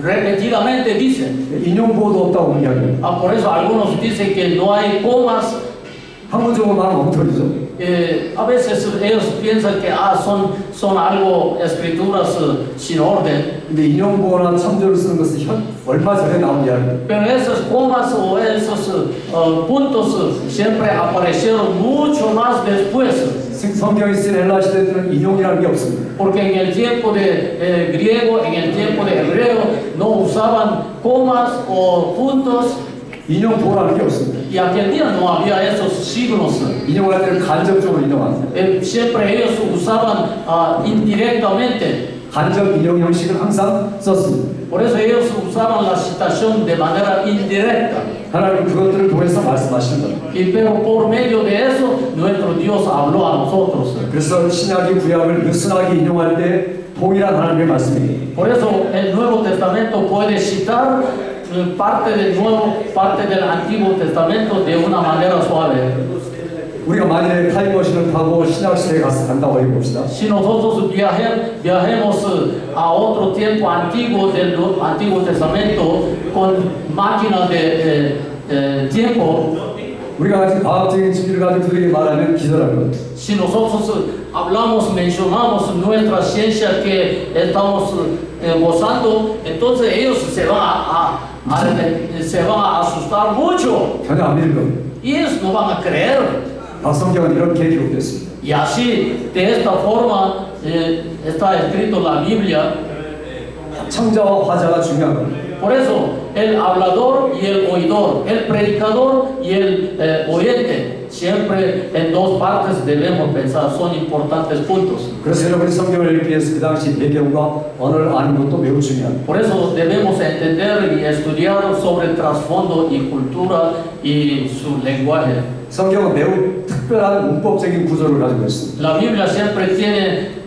repetidamente dicen. 인용보도 없다고 이야기해요. Por eso algunos dicen que no hay comas. 한문적으로 말하면 엉터리죠. A veces ellos piensan que son algo escrituras sin orden. 근데 인용보나 참조를 쓰는 것은 얼마 전에 나온 이야기예요. Pero esas comas o esos puntos siempre aparecieron mucho más después. 성경이 쓴 헬라 시대 때는 인용이라는 게 없습니다. Porque en el tiempo de griego, en el tiempo de hebreo, no usaban comas o puntos. 인용보라는 게 없습니다. Y aquel día no había esos signos. 인용할 때는 간접적으로 인용합니다. Siempre ellos usaban indirectamente. 간접 인용 형식을 항상 썼습니다. Por eso ellos usaban la citación de manera indirecta. 하나님 그것들을 통해서 말씀하신다. Pero por medio de eso, nuestro Dios habló a nosotros. 그래서 신약이 구약을 느슨하게 인용할 때 동일한 하나님의 말씀이에요. Por eso el Nuevo Testamento puede citar parte del Nuevo, parte del Antiguo Testamento de una manera suave. 우리가 만약에 타임머신을 타고 신약 시대에 간다고 해봅시다. Si nosotros viajemos a otro tiempo antiguo del Antiguo Testamento con máquinas de tiempo, 우리가 아직 과학적인 진리를 가지고 그들에게 말하면 기절할 것. si nosotros hablamos, mencionamos nuestra ciencia que estamos gozando, entonces ellos se van a asustar mucho 전혀 안 믿을 겁니다. y ellos no van a creer. 성경은 이렇게 기록됐습니다. Y así, de esta forma, está escrito la Biblia. 청자와 화자가 중요한 겁니다. Por eso, el hablador y el oidor, el predicador y el oyente, siempre en dos partes debemos pensar, son importantes puntos. 그래서 여러분이 성경을 읽기 위해서 그 당시 배경과 언어를 아는 것도 매우 중요합니다. Por eso debemos entender y estudiar sobre el trasfondo y cultura y su lenguaje. 성경은 매우 특별한 문법적인 구조를 가지고 있습니다. La Biblia siempre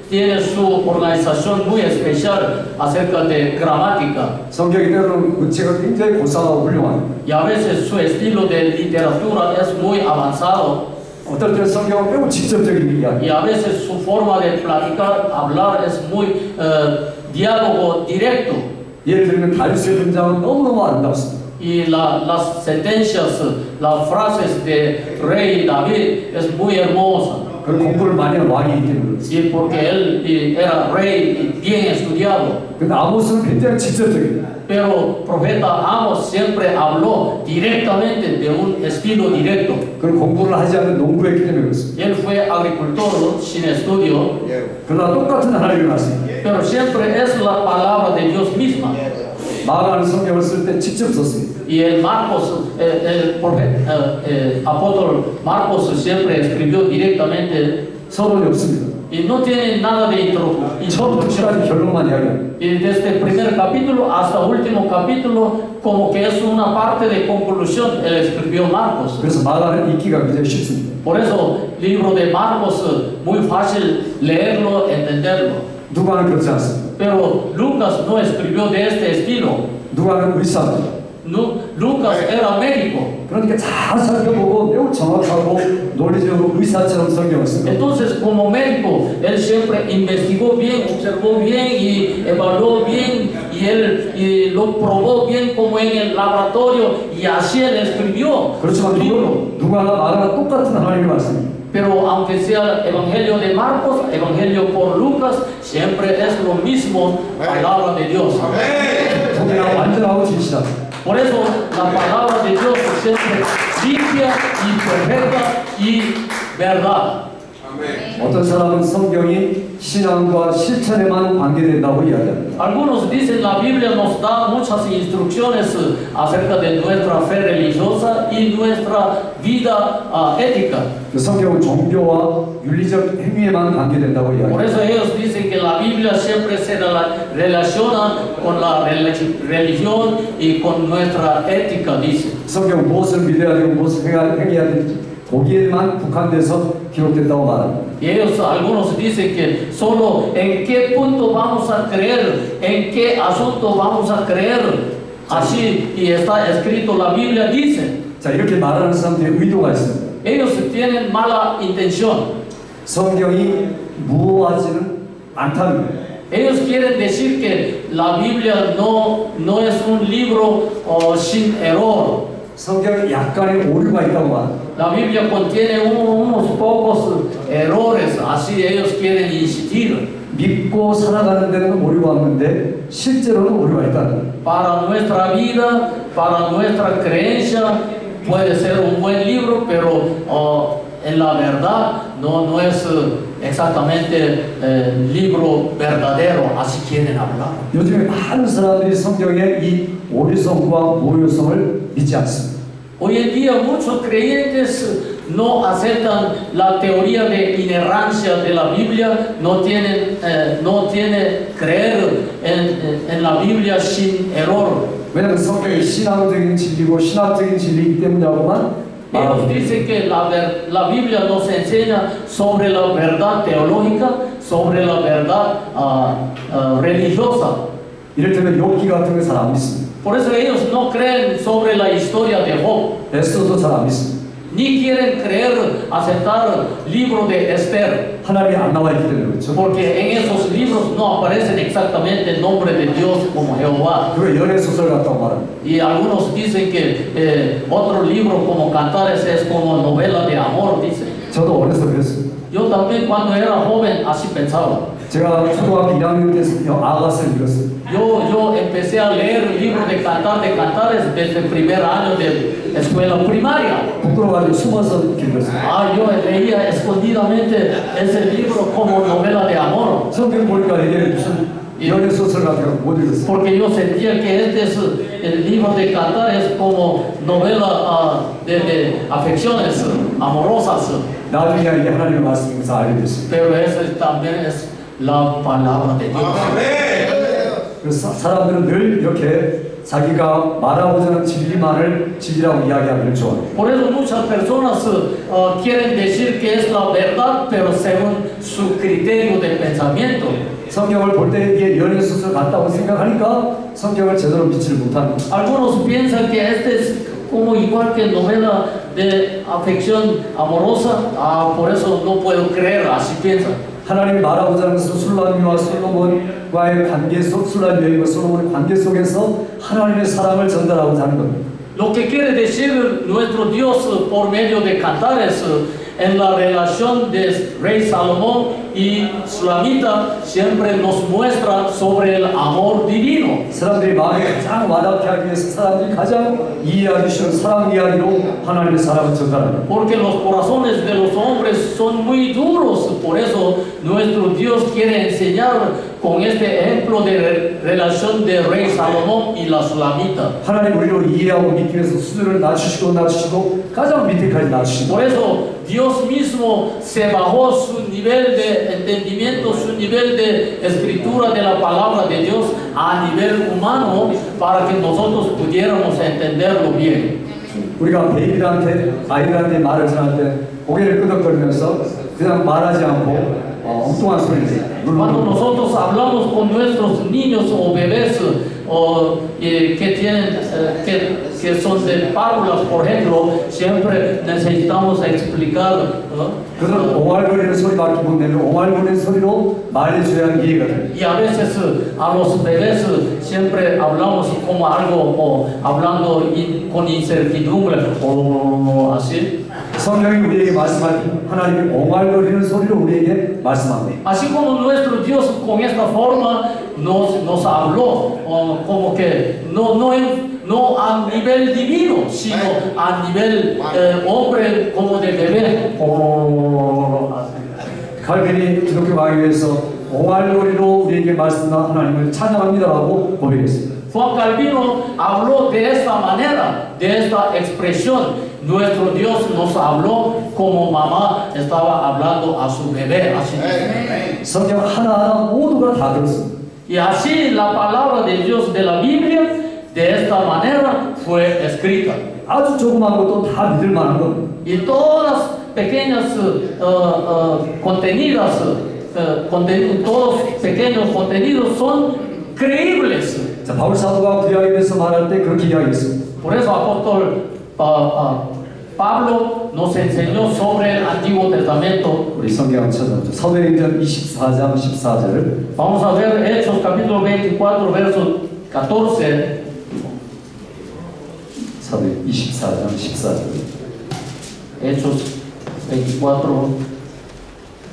tiene su organización muy especial acerca de gramática. 성경이 때로는 문체가 굉장히 고상하고 훌륭합니다. Y a veces su estilo de literatura es muy avanzado. 어떨 때는 성경은 매우 직접적인 이야기. Y a veces su forma de platicar, hablar es muy diálogo directo. 예를 들면 다윗의 분장은 너무너무 아름답습니다. Y las sentencias, las frases de rey David es muy hermosa. 그 공부를 많이 한 왕이기 때문에 그렇습니다. Y porque él era rey y bien estudiado. 근데 아모스는 굉장히 직접적입니다. Pero profeta Amos siempre habló directamente de un estilo directo. 그는 공부를 하지 않는 농부였기 때문에 그렇습니다. Él fue agricultor sin estudio, 그러나 똑같은 하나님의 말씀입니다. pero siempre es la palabra de Dios misma. 마가는 성경을 쓸 때 직접 썼습니다. Y el apóstol Marcos siempre escribió directamente 서론이 없습니다. y no tiene nada de 처음부터 introducción. 끝까지 결론만 이야기합니다. Y desde el primer capítulo hasta el último capítulo, como que es una parte de conclusión, él escribió Marcos. 그래서 마가는 읽기가 굉장히 쉽습니다. Por eso, libro de Marcos, muy fácil leerlo, entenderlo. 누가는 그렇지 않습니다. Pero Lucas no escribió de este estilo. 누가는 의사입니다. Lucas era médico. 그러니까 잘 살펴보고 매우 정확하고 논리적으로 의사처럼 성경을 쓴 겁니다. Entonces, como médico, él siempre investigó bien, observó bien y evaluó bien y lo probó bien como en el laboratorio y así él escribió su 그렇지만 libro. 누가나 마가나 똑같은 하나님의 말씀입니다. Pero aunque sea el Evangelio de Marcos, Evangelio por Lucas, siempre es lo mismo, palabra de Dios. 통일하고 완전하고 진실합니다. Por eso la palabra de Dios es siempre limpia y perfecta y verdad. 어떤 사람은 성경이 신앙과 실천에만 관계된다고 이야기합니다. Algunos dicen la Biblia nos da muchas instrucciones acerca de nuestra fe religiosa y nuestra vida ética. 그 성경은 종교와 윤리적 행위에만 관계된다고 Por 이야기합니다. eso ellos dicen que la Biblia siempre se relaciona con la religión y con nuestra ética, dice. 성경은 무엇을 믿어야 되고 무엇을 행해야 되는지 거기에만 국한돼서 기록됐다고 말합니다. Y ellos, algunos dicen que solo en qué punto vamos a creer, en qué asunto vamos a creer, así y está escrito la Biblia dice. 자, 이렇게 말하는 사람들의 의도가 있습니다. Ellos tienen mala intención. 성경이 무효하지는 않다는 거예요. Ellos quieren decir que la Biblia no es un libro sin error. 성경에 약간의 오류가 있다고 말합니다. La Biblia contiene unos pocos errores, así ellos quieren insistir. 믿고 살아가는 데는 오류가 없는데 실제로는 오류가 있다는 거예요. Para nuestra vida, para nuestra creencia, puede ser un buen libro, pero en la verdad no es exactamente libro verdadero, así quieren hablar. 요즘에 많은 사람들이 성경의 이 오류성과 모유성을 믿지 않습니다. Hoy en día muchos creyentes no aceptan la teoría de inerrancia de la Biblia, no tienen creer en la Biblia sin error. 왜냐하면 성경이 신앙적인 진리고 신학적인 진리이기 때문이라고만 Ellos dicen que la Biblia nos enseña sobre la verdad teológica, sobre la verdad religiosa. 이를테면 욥기 같은 거 잘 안 믿습니다. Por eso ellos no creen sobre la historia de Job, 에스더도 잘 안 믿습니다. ni quieren creer, aceptar el libro de Esther, 하나님이 안 나와 있기 때문에 그렇죠. porque en esos libros no aparecen exactamente el nombre de Dios como Jehová. 그리고 연애 소설 같다고 말합니다. Y algunos dicen que otro libro como Cantares es como novela de amor, dicen. 저도 어려서 그랬습니다. Yo también cuando era joven así pensaba. 제가 초등학교 1학년 때 아가서를 읽었어요. Yo empecé a leer el libro de Cantares desde el primer año de escuela primaria. 부끄러워가지고 숨어서 읽었어요. Yo leía escondidamente ese libro como novela de amor, 성경 보니까 이게 무슨 연애 소설 같은 거 못 읽었어요. porque yo sentía que este es el libro de Cantares como novela de afecciones amorosas, 나중에 이게 하나님의 말씀에서 알게 됐어요. pero eso también es la palabra de Dios. 그래서 사람들은 늘 이렇게 자기가 말하고자 하는 진리만을 진리라고 이야기하기를 좋아해요. Por eso muchas personas quieren decir que es la verdad, pero según su criterio de pensamiento. 성경을 볼 때 이게 연애 소설 같다고 생각하니까 성경을 제대로 믿지를 못하는 거예요. Algunos piensan que este es como igual que novela de afección amorosa, por eso no puedo creer, así piensan. 하나님이 말하고자 하는 것은 술람이와 솔로몬과의 관계 속, 술람 여인과 솔로몬의 관계 속에서 하나님의 사랑을 전달하고자 하는 겁니다. Lo que quiere decir nuestro Dios por medio de Cantares en la relación de rey Salomón y Sulamita siempre nos muestra sobre el amor divino. 사람들이 마음에 가장 와닿게 하기 위해서 사람들이 가장 이해하기 쉬운 사랑 이야기로 하나님의 사랑을 전달합니다. Porque los corazones de los hombres son muy duros, por eso nuestro Dios quiere enseñar con este ejemplo de relación de rey Salomón y la Sulamita. 하나님 우리로 이해하고 믿기 위해서 수준을 낮추시고 가장 밑에까지 낮추시고 Por eso Dios mismo se bajó su nivel de entendimiento, su nivel de escritura de la palabra de Dios a nivel humano para que nosotros pudiéramos entenderlo bien. 우리가 아이들한테 말을 전할 때 고개를 끄덕거리면서 그냥 말하지 않고 엉뚱한 소리를 Cuando nosotros hablamos con nuestros niños o bebés que tienen que son de párvulas, por ejemplo, siempre necesitamos explicar. 그들은 옹알거리는 소리밖에 못 내면 옹알거리는 소리로 말해줘야 이해가 돼요. Y a veces a los bebés siempre hablamos como algo o hablando con incertidumbre o así. 성경이 우리에게 말씀할 때 하나님이 옹알거리는 소리로 우리에게 말씀합니다. Así como nuestro Dios con esta forma nos habló, como que no a nivel divino, sino a nivel hombre como de bebé. 갈빈이 기독교 강요에서 옹알거리로 우리에게 말씀한 하나님을 찬양합니다라고 고백했습니다. Juan Calvino habló de esta manera, de esta expresión. Nuestro Dios nos habló como mamá estaba hablando a su bebé. Así dice. 성경 하나하나 모두가 다 들었습니다. Y así la palabra de Dios de la Biblia, de esta manera, fue escrita. 아주 조그만 것도 다 믿을 만한 겁니다. Y todas pequeñas contenidas, todos pequeños contenidos son creíbles. 자, 바울 사도가 구약에 대해서 말할 때 그렇게 이야기했습니다. Por eso apóstol Pablo nos enseñó sobre el Antiguo Testamento. 우리 성경 찾아보죠. 사도행전 24장 14절. Vamos a ver Hechos capítulo 24, verso 14. 사도행 24장 14절. Hechos 24,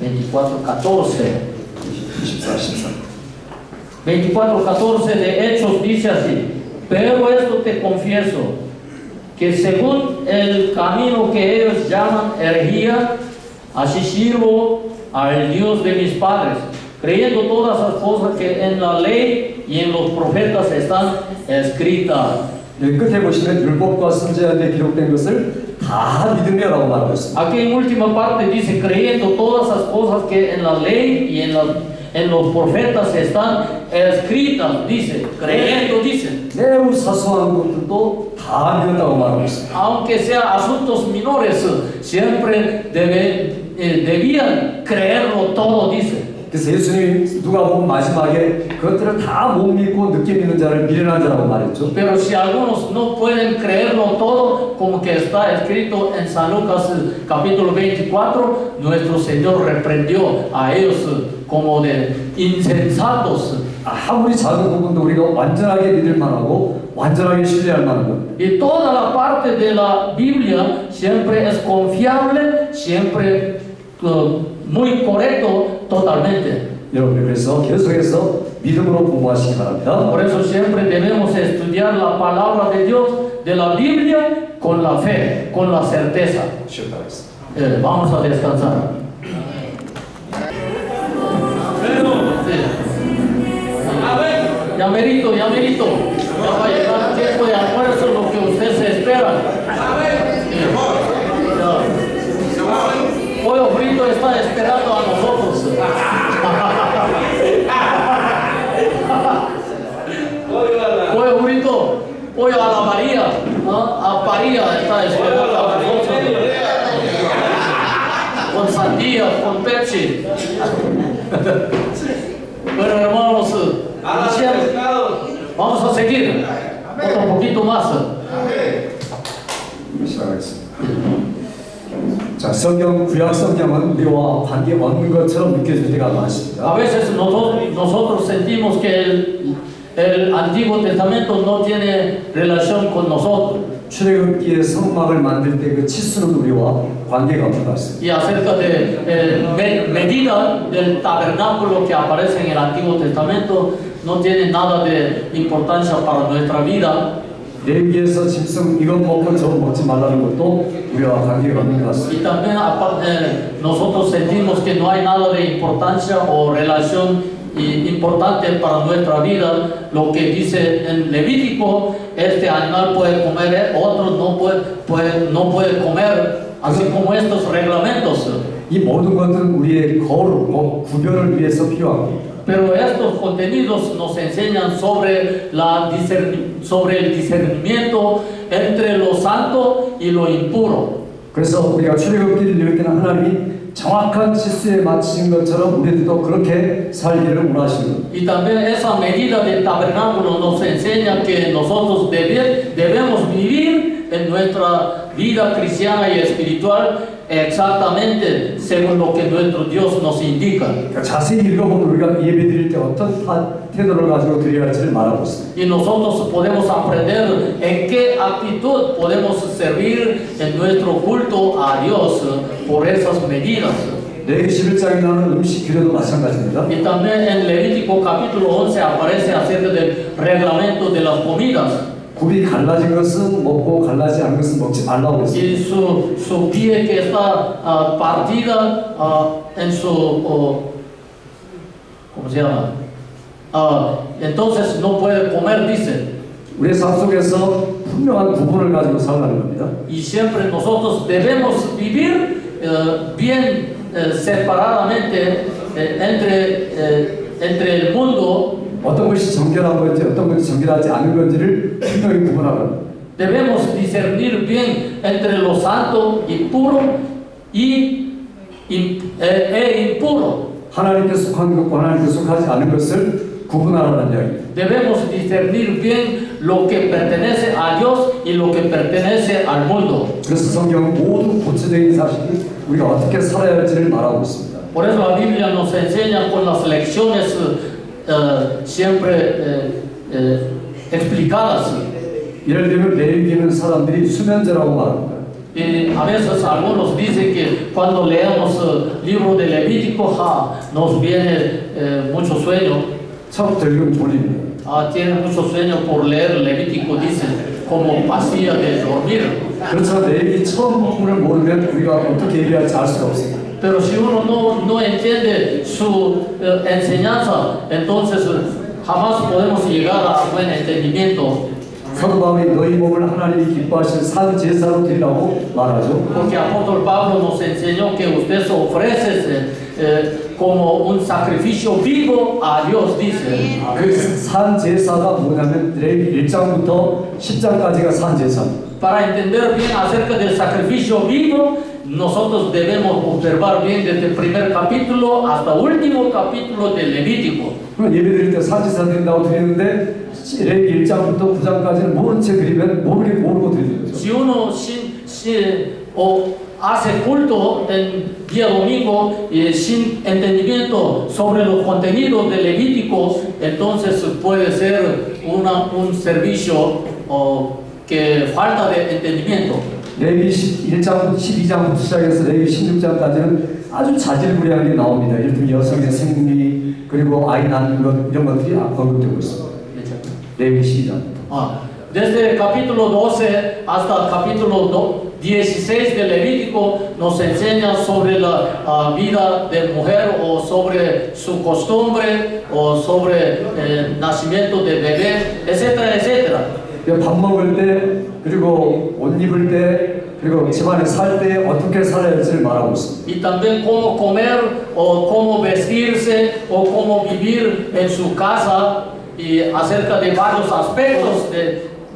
14. 24, 14. 24:14 de Hechos dice así: pero esto te confieso, que según el camino que ellos llaman herejía, así sirvo al Dios de mis padres, creyendo todas las cosas que en la ley y en los profetas están escritas. 여기 끝에 보시면 율법과 선지자들에 기록된 것을 다 믿으며라고 말하고 있습니다. Aquí en última parte dice, creyendo todas las cosas que en la ley y en los profetas están escritas, dice, creyendo, dice. 매우 사소한 것들도 다 믿는다고 말하고 있습니다. Aunque sea asuntos menores, siempre debían creerlo todo, dice. 그래서 예수님이 누가 보면 마지막에 그것들을 다 못 믿고 늦게 믿는 자를 미련한 자라고 말했죠. Pero si algunos no pueden creerlo todo, como que está escrito en San Lucas capítulo 24, nuestro Señor reprendió a ellos como de insensatos. 아무리 작은 부분도 우리가 완전하게 믿을 만하고 완전하게 신뢰할 만한 것. Y toda la parte de la Biblia siempre es confiable, siempre muy correcto, totalmente. 여러분 그래서 계속해서 믿음으로 공부하시기 바랍니다. Por eso siempre debemos estudiar la palabra de Dios, de la Biblia, con la fe, con la certeza. 쉬었다 하겠습니다. Vamos a descansar. Ya merito, ya merito. Ya va a llegar el tiempo de almuerzo, lo que usted se espera. Pollo frito está esperando a nosotros. Pollo frito, pollo a la María, ¿no? A María está esperando a nosotros. Con sandía, con Pepsi. Bueno, hermanos, vamos a seguir otro poquito más. 시작하겠습니다. 자, 성경 구약 성경은 우리와 관계 없는 것처럼 느껴질 때가 많습니다. A veces nosotros sentimos que el Antiguo Testamento no tiene relación con nosotros. 출애굽기의 성막을 만들 때 그 치수는 우리와 관계가 없는 것 같습니다. Y acerca de medida del tabernáculo que aparece en el Antiguo Testamento, no tiene nada de importancia para nuestra vida. 레위기에서 짐승 이것 먹고 저것 먹지 말라는 것도 우리와 관계가 없는 것 같습니다. Y también nosotros sentimos que no hay nada de importancia o relación importante para nuestra vida. Lo que dice en Levítico, este animal puede comer, otro no puede comer, así como estos reglamentos. 이 모든 것들은 우리의 거룩, 구별을 위해서 필요합니다. Pero estos contenidos nos enseñan sobre el discernimiento entre lo santo y lo impuro. 그래서 우리가 출애굽기를 읽을 때는 하나님이 정확한 치수에 맞추신 것처럼 우리들도 그렇게 살기를 원하시는 겁니다. Y también esa medida del tabernáculo nos enseña que nosotros debemos vivir en nuestra vida cristiana y espiritual exactamente según lo que nuestro Dios nos indica. 그러니까 자세히 읽어보면 우리가 예배드릴 때 어떤 태도를 가지고 드려야 할지를 말하고 있습니다. Y nosotros podemos aprender en qué actitud podemos servir en nuestro culto a Dios por esas medidas. 레위기 11장에 나오는 음식 규례도 마찬가지입니다. Y también en Levítico capítulo 11 aparece acerca del reglamento de las comidas. 굽이 갈라진 것은 먹고 갈라지지 않은 것은 먹지 말라고 했습니다. Y su pie que está partida en su, ¿cómo se llama? Entonces no puede comer, dice. 우리의 삶 속에서 분명한 구분을 가지고 살라는 겁니다. Y siempre nosotros debemos vivir bien separadamente entre el mundo. 어떤 것이 정결한 건지 어떤 것이 정결하지 않은 건지를 분명히 구분하라. Debemos discernir bien entre lo santo y puro e impuro. 하나님께 속한 것과 하나님께 속하지 않은 것을 구분하라는 이야기입니다. Debemos discernir bien lo que pertenece a Dios y lo que pertenece al mundo. 그래서 성경은 모든 구체적인 사실이 우리가 어떻게 살아야 할지를 말하고 있습니다. Por eso la Biblia nos enseña con las lecciones siempre explicadas. 예를 들면 레위기는 사람들이 수면제라고 말합니다. Y a veces algunos dicen que cuando leemos el libro de Levítico nos viene mucho sueño. 첫 읽으면 졸립니다. Tienen mucho sueño por leer Levítico, dicen, como pastilla de dormir. 그렇지만 레위기 처음 부분을 모르면 우리가 어떻게 얘기할지 알 수가 없습니다. Pero si uno no entiende su enseñanza, entonces jamás podemos llegar a buen entendimiento. 사도 바울이 너희 몸을 하나님이 기뻐하실 산 제사로 드리라고 말하죠. Porque el apóstol Pablo nos enseñó que usted se ofrece como un sacrificio vivo a Dios, dice. 그 산 제사가 뭐냐면 레위기 1장부터 10장까지가 산 제사입니다. Para entender bien acerca del sacrificio vivo, nosotros debemos observar bien desde el primer capítulo hasta el último capítulo del Levítico. 그럼 예배 드릴 때 산 제사 드린다고 드리는데 레위기 1장부터 9장까지는 모른 채 드리면 모르고 드리는 거죠. Si uno hace culto el día domingo sin entendimiento sobre los contenidos del Levítico, entonces puede ser un servicio que falta de entendimiento. 레위기 1장부터 12장부터 시작해서 레위기 16장까지는 아주 자질구레하게 나옵니다. 예를 들면 여성의 생리 그리고 아이 낳는 것 이런 것들이 언급되고 있습니다. 레위기 12장부터. Desde el capítulo 12 hasta el capítulo 16 del Levítico nos enseña sobre la vida de mujer o sobre su costumbre o sobre el nacimiento de bebé, etcétera, etcétera. 밥 먹을 때 그리고 옷 입을 때 그리고 집안에 살 때 어떻게 살아야 할지를 말하고 있습니다. Y también cómo comer o cómo vestirse o cómo vivir en su casa y acerca de varios aspectos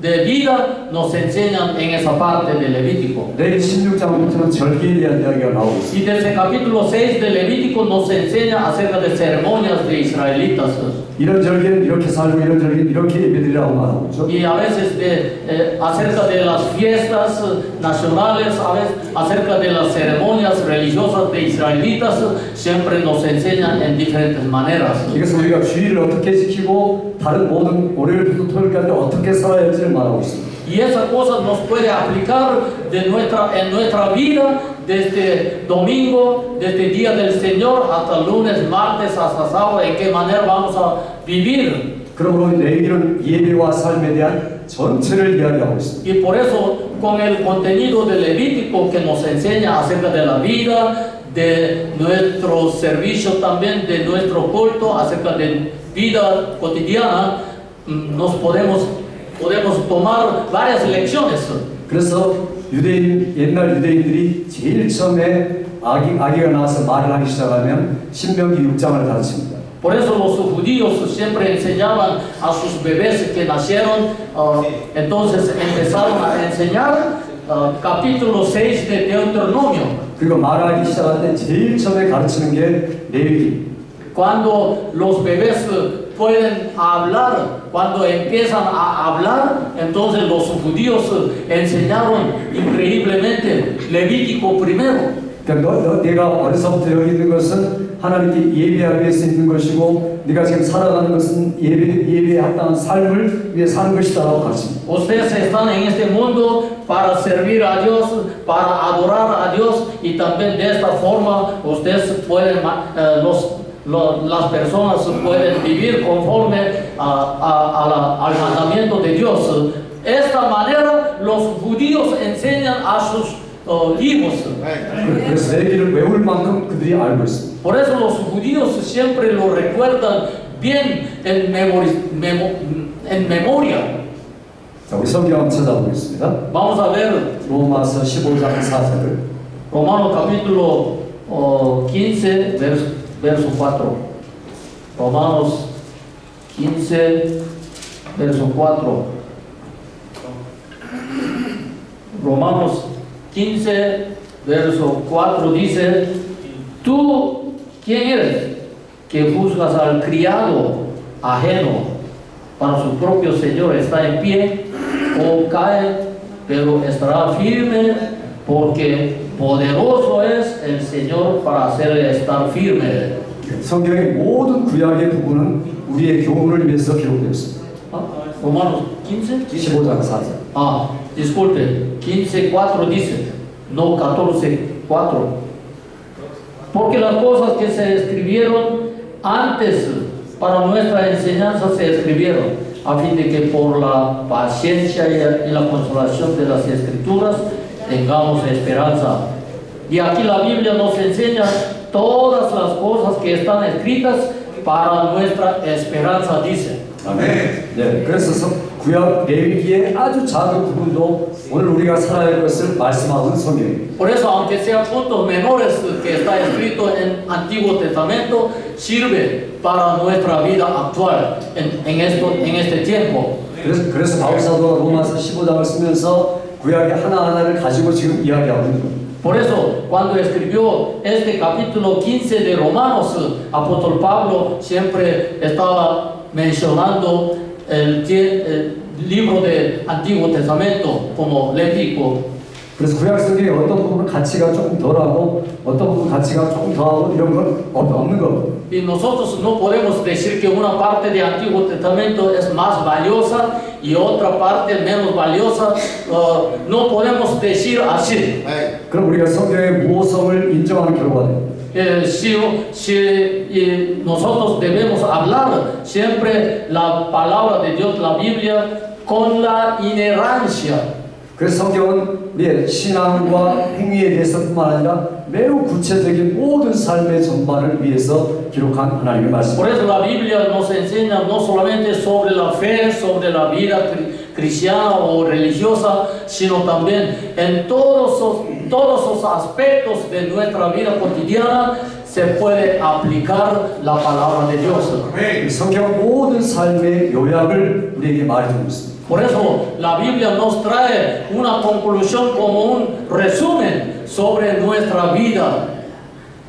de vida nos enseñan en esa parte del Levítico. 레위기 16장부터는 절기에 대한 이야기가 나오고 있습니다. Y desde el capítulo 6 del Levítico nos enseña acerca de ceremonias de israelitas. 이런 절기는 이렇게 살고 이런 절기는 이렇게 예배드리라고 말하고 있죠. Y a veces acerca de las fiestas nacionales, a veces acerca de las ceremonias religiosas de israelitas, siempre nos enseñan en diferentes maneras. 이것은 우리가 주일을 어떻게 지키고 다른 모든 월요일부터 토요일까지 어떻게 살아야 할지를 말하고 있습니다. Y esa cosa nos puede aplicar en nuestra vida desde domingo, desde el día del Señor hasta lunes, martes, hasta sábado, en qué manera vamos a vivir. 그러므로 레위기는 예배와 삶에 대한 전체를 이야기하고 있습니다. Y por eso, con el contenido del Levítico que nos enseña acerca de la vida, de nuestro servicio también, de nuestro culto, acerca de vida cotidiana, nos podemos tomar varias lecciones. 그래서 옛날 유대인들이 제일 처음에 아기가 나와서 말을 하기 시작하면 신명기 6장을 가르칩니다. Por eso los judíos siempre enseñaban a sus bebés que nacieron, entonces empezaron a enseñar capítulo 6 de Deuteronomio. 그리고 말하기 시작할 때 제일 처음에 가르치는 게 레위기. Cuando los bebés pueden hablar, cuando empiezan a hablar, entonces los judíos enseñaron increíblemente Levítico primero. 그러니까 내가 어려서부터 여기 있는 것은 하나님께 예배하기 위해서 있는 것이고 네가 지금 살아가는 것은 예배에 합당한 삶을 위해 사는 것이다라고 가르칩니다. Ustedes están en este mundo para servir a Dios, para adorar a Dios y también de esta forma ustedes pueden las personas pueden vivir conforme al mandamiento de Dios. De esta manera los judíos enseñan a sus libros. 그래서 레위기를 외울 만큼 그들이 알고 있습니다. Por eso los judíos siempre lo recuerdan bien en memoria. 자, 우리 성경 한번 찾아보겠습니다. Vamos a ver 로마서 15장 4절을. Romanos capítulo 15, verso 4. Romanos 15, verso 4. Romanos 15, verso 4 dice, ¿tú quién eres que juzgas al criado ajeno para su propio Señor está en pie o cae, pero estará firme porque poderoso es el Señor para hacerle estar firme? 성경의 모든 구약의 부분은 우리의 교훈을 위해서 기록되어 있습니다. Romanos 15. 15장 4절. Disculpe, 15:4 dice, no 14:4. Porque las cosas que se escribieron antes para nuestra enseñanza se escribieron, a fin de que por la paciencia y la consolación de las Escrituras tengamos esperanza. Y aquí la Biblia nos enseña todas las cosas que están escritas para nuestra esperanza, dice. 아멘. 네, 그래서 구약 레위기의 아주 작은 부분도 오늘 우리가 살아야 할 것을 말씀하는 성경입니다. Por eso, aunque sean puntos menores que está escrito en Antiguo Testamento, sirve para nuestra vida actual en este tiempo. 그래서 바울 사도가 로마서 15장을 쓰면서 구약의 하나하나를 가지고 지금 이야기하고 있는 겁니다. Por eso, cuando escribió este capítulo 15 de Romanos, apóstol Pablo siempre estaba mencionando el libro del Antiguo Testamento como Levítico. 그래서 구약 성경에 어떤 부분 가치가 조금 덜하고 어떤 부분 가치가 조금 더하고 이런 건 없는 겁니다. Y nosotros no podemos decir que una parte del Antiguo Testamento es más valiosa y otra parte menos valiosa. No podemos decir así. 그럼 우리가 성경의 모성을 인정하는 결과가 됩니다. Si nosotros debemos hablar siempre la palabra de Dios, la Biblia, con la inerrancia. 그래서 성경은 우리의 신앙과 행위에 대해서뿐만 아니라 매우 구체적인 모든 삶의 전반을 위해서 기록한 하나님의 Por 말씀입니다. eso la Biblia nos enseña no solamente sobre la fe, sobre la vida cristiana o religiosa, sino también en todos los aspectos de nuestra vida cotidiana se puede aplicar la palabra de Dios. 성경은 모든 삶의 요약을 우리에게 말해주고 있습니다. Por eso la Biblia nos trae una conclusión como un resumen sobre nuestra vida.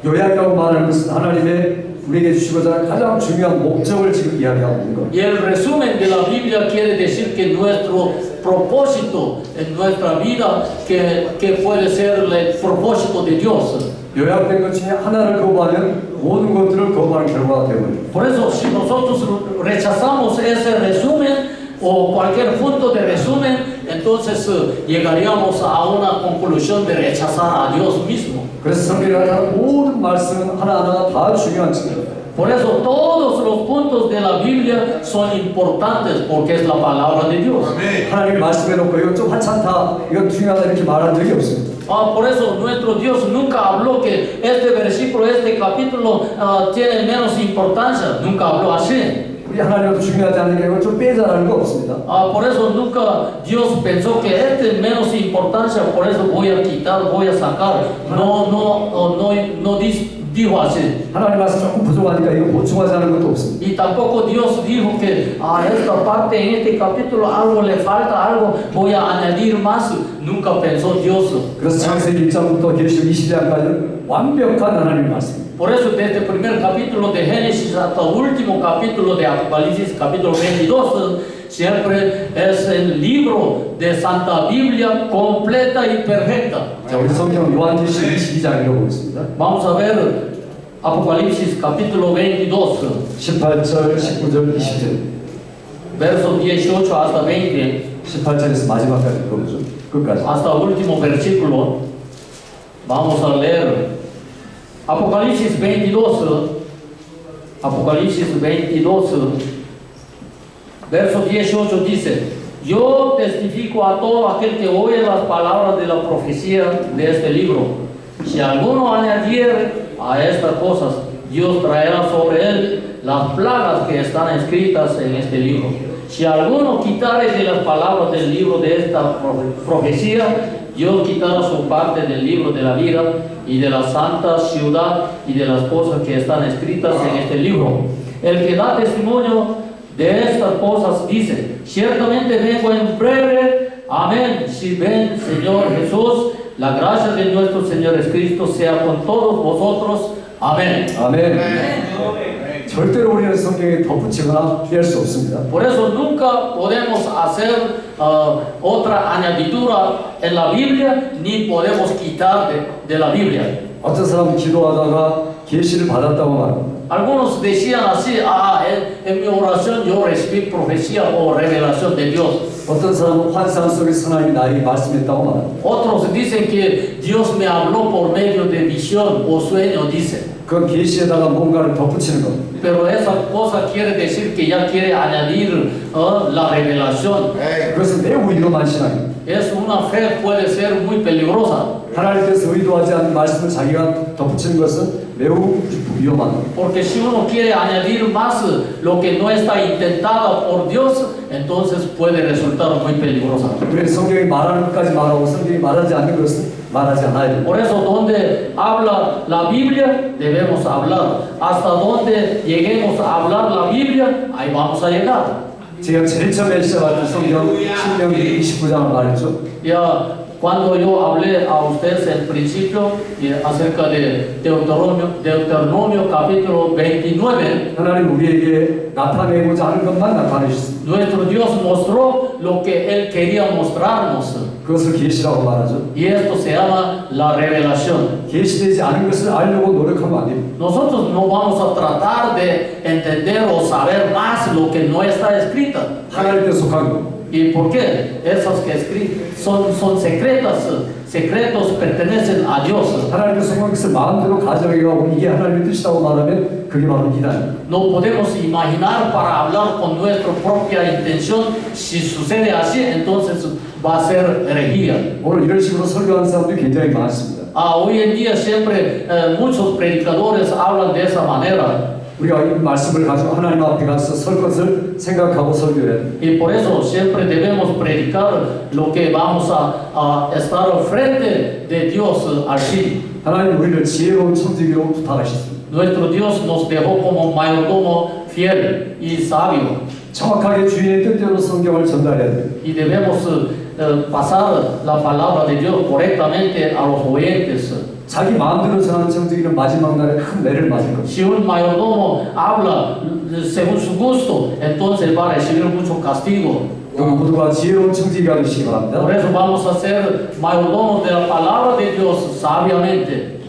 요약이라고 말하는 것은 하나님의 우리에게 주시고자 하는 가장 중요한 목적을 지금 이야기하고 있는 겁니다. Y el resumen de la Biblia quiere decir que nuestro propósito en nuestra vida, que puede ser el propósito de Dios. 요약된 것 중에 하나를 거부하면 모든 것들을 거부하는 결과가 되거든요. Por eso, si nosotros rechazamos ese resumen o cualquier punto de resumen, entonces llegaríamos a una conclusión de rechazar a Dios mismo. 그래서 성경에 나타나는 모든 말씀은 하나하나가 다 중요한 증거입니다. Por eso todos los puntos de la Biblia son importantes porque es la palabra de Dios. 하나님이 말씀해놓고 이거 좀 하찮다, 이거 중요하다 이렇게 말한 적이 없습니다. Por eso nuestro Dios nunca habló que este versículo, este capítulo tiene menos importancia. Nunca habló así. 우리 하나님도 중요하지 않은 게 이걸 좀 빼자라는 거 없습니다. Por eso nunca Dios pensó que este es menos importancia, por eso voy a quitar, voy a sacar. No dijo así. 하나님 말씀 조금 부족하니까 이거 보충하지 않은 것도 없습니다. Y tampoco Dios dijo que a esta parte, en este capítulo, algo le falta, algo voy a añadir más. Nunca pensó Dios. 그래서 창세기 1장부터 계시록 20장까지는 완벽한 하나님의 말씀입니다. Por eso desde el primer capítulo de Génesis hasta el último capítulo de Apocalipsis, capítulo 22, siempre es el libro de Santa Biblia completa y perfecta. 자, 우리 성경 요한계시록 22장 읽어보겠습니다. Vamos a ver Apocalipsis capítulo 22, 18절, 19절, 20절. versos 18 hasta 20, 18절에서 마지막까지 읽어보죠. 끝까지. hasta el último versículo. Vamos a leer Apocalipsis 22, Apocalipsis 22, verso 18 dice: yo testifico a todo aquel que oye las palabras de la profecía de este libro. Si alguno añadiere a estas cosas, Dios traerá sobre él las plagas que están escritas en este libro. Si alguno quitare de las palabras del libro de esta profecía, Dios quitará su parte del libro de la vida y de la santa ciudad y de las cosas que están escritas en este libro. El que da testimonio de estas cosas dice: ciertamente vengo en breve. Amén. Si ven, Señor Jesús, la gracia de nuestro Señor Jesucristo sea con todos vosotros. Amén. 아멘. 절대로 우리는 성경에 덧붙이거나 뺄 수 없습니다. Por eso nunca podemos hacer otra añadidura en la Biblia, ni podemos quitar de la Biblia. 어떤 사람은 기도하다가 계시를 받았다고 말합니다. Algunos decían así: en mi oración yo recibí profecía o revelación de Dios. 어떤 사람은 환상 속에서 하나님이 나에게 말씀했다고 말합니다. Otros dicen que Dios me habló por medio de visión o sueño, dicen. 그 계시에다가 뭔가를 덧붙이는 겁니다. Pero esa cosa quiere decir que ya quiere añadir la revelación. 그것은 매우 위험한 신앙입니다. Es una fe, puede ser muy peligrosa. 하나님께서 의도하지 않은 말씀을 자기가 덧붙이는 것은 매우 위험한 겁니다. Porque si uno quiere añadir más lo que no está intentada por Dios, entonces puede resultar muy peligrosa. 우리는 성경이 말하는 것까지 말하고 성경이 말하지 않는 것은 말하지 않아야 됩니다. Por eso donde habla la Biblia, debemos hablar. Hasta donde lleguemos a hablar la Biblia, ahí vamos a llegar. 제가 제일 처음에 시작할 때 성경 신명기 29장을 말했죠. Ya cuando yo hablé a ustedes al principio acerca de Deuteronomio capítulo 29, 하나님 우리에게 나타내고자 하는 것만 나타내셨습니다. nuestro Dios mostró lo que Él quería mostrarnos. 그것을 계시라고 말하죠. Y esto se llama la revelación. 계시되지 않은 것을 알려고 노력하면 안 됩니다. Nosotros no vamos a tratar de entender o saber más lo que no está escrito. 하나님께 속한 것. ¿Y por qué? Esas que escriben son secretos pertenecen a Dios. 하나님께 속한 것을 마음대로 가져가고 이게 하나님의 뜻이라고 말하면 그게 바로 이단입니다. No podemos imaginar para hablar con nuestra propia intención. Si sucede así, entonces va a ser herejía. 오늘 이런 식으로 설교하는 사람들이 굉장히 많습니다. Hoy en día siempre muchos predicadores hablan de esa manera. 우리가 이 말씀을 가지고 하나님 앞에 가서 설 것을 생각하고 설교해야 됩니다. Y por eso siempre debemos predicar lo que vamos a estar frente de Dios así. 하나님 우리를 지혜로운 청지기로 부탁하셨습니다. Nuestro Dios nos dejó como mayordomo fiel y sabio. 정확하게 주인의 뜻대로 성경을 전달해야 됩니다. Y debemos pasar la palabra de Dios correctamente a los oyentes. 자기 마음대로 전하는 청지기는 마지막 날에 큰 매를 맞을 것입니다. Si un mayordomo habla según su gusto, entonces va a recibir mucho castigo. 우리 모두가 지혜로운 청지기가 되시기 바랍니다. Por eso vamos a ser mayordomos de la palabra de Dios sabiamente.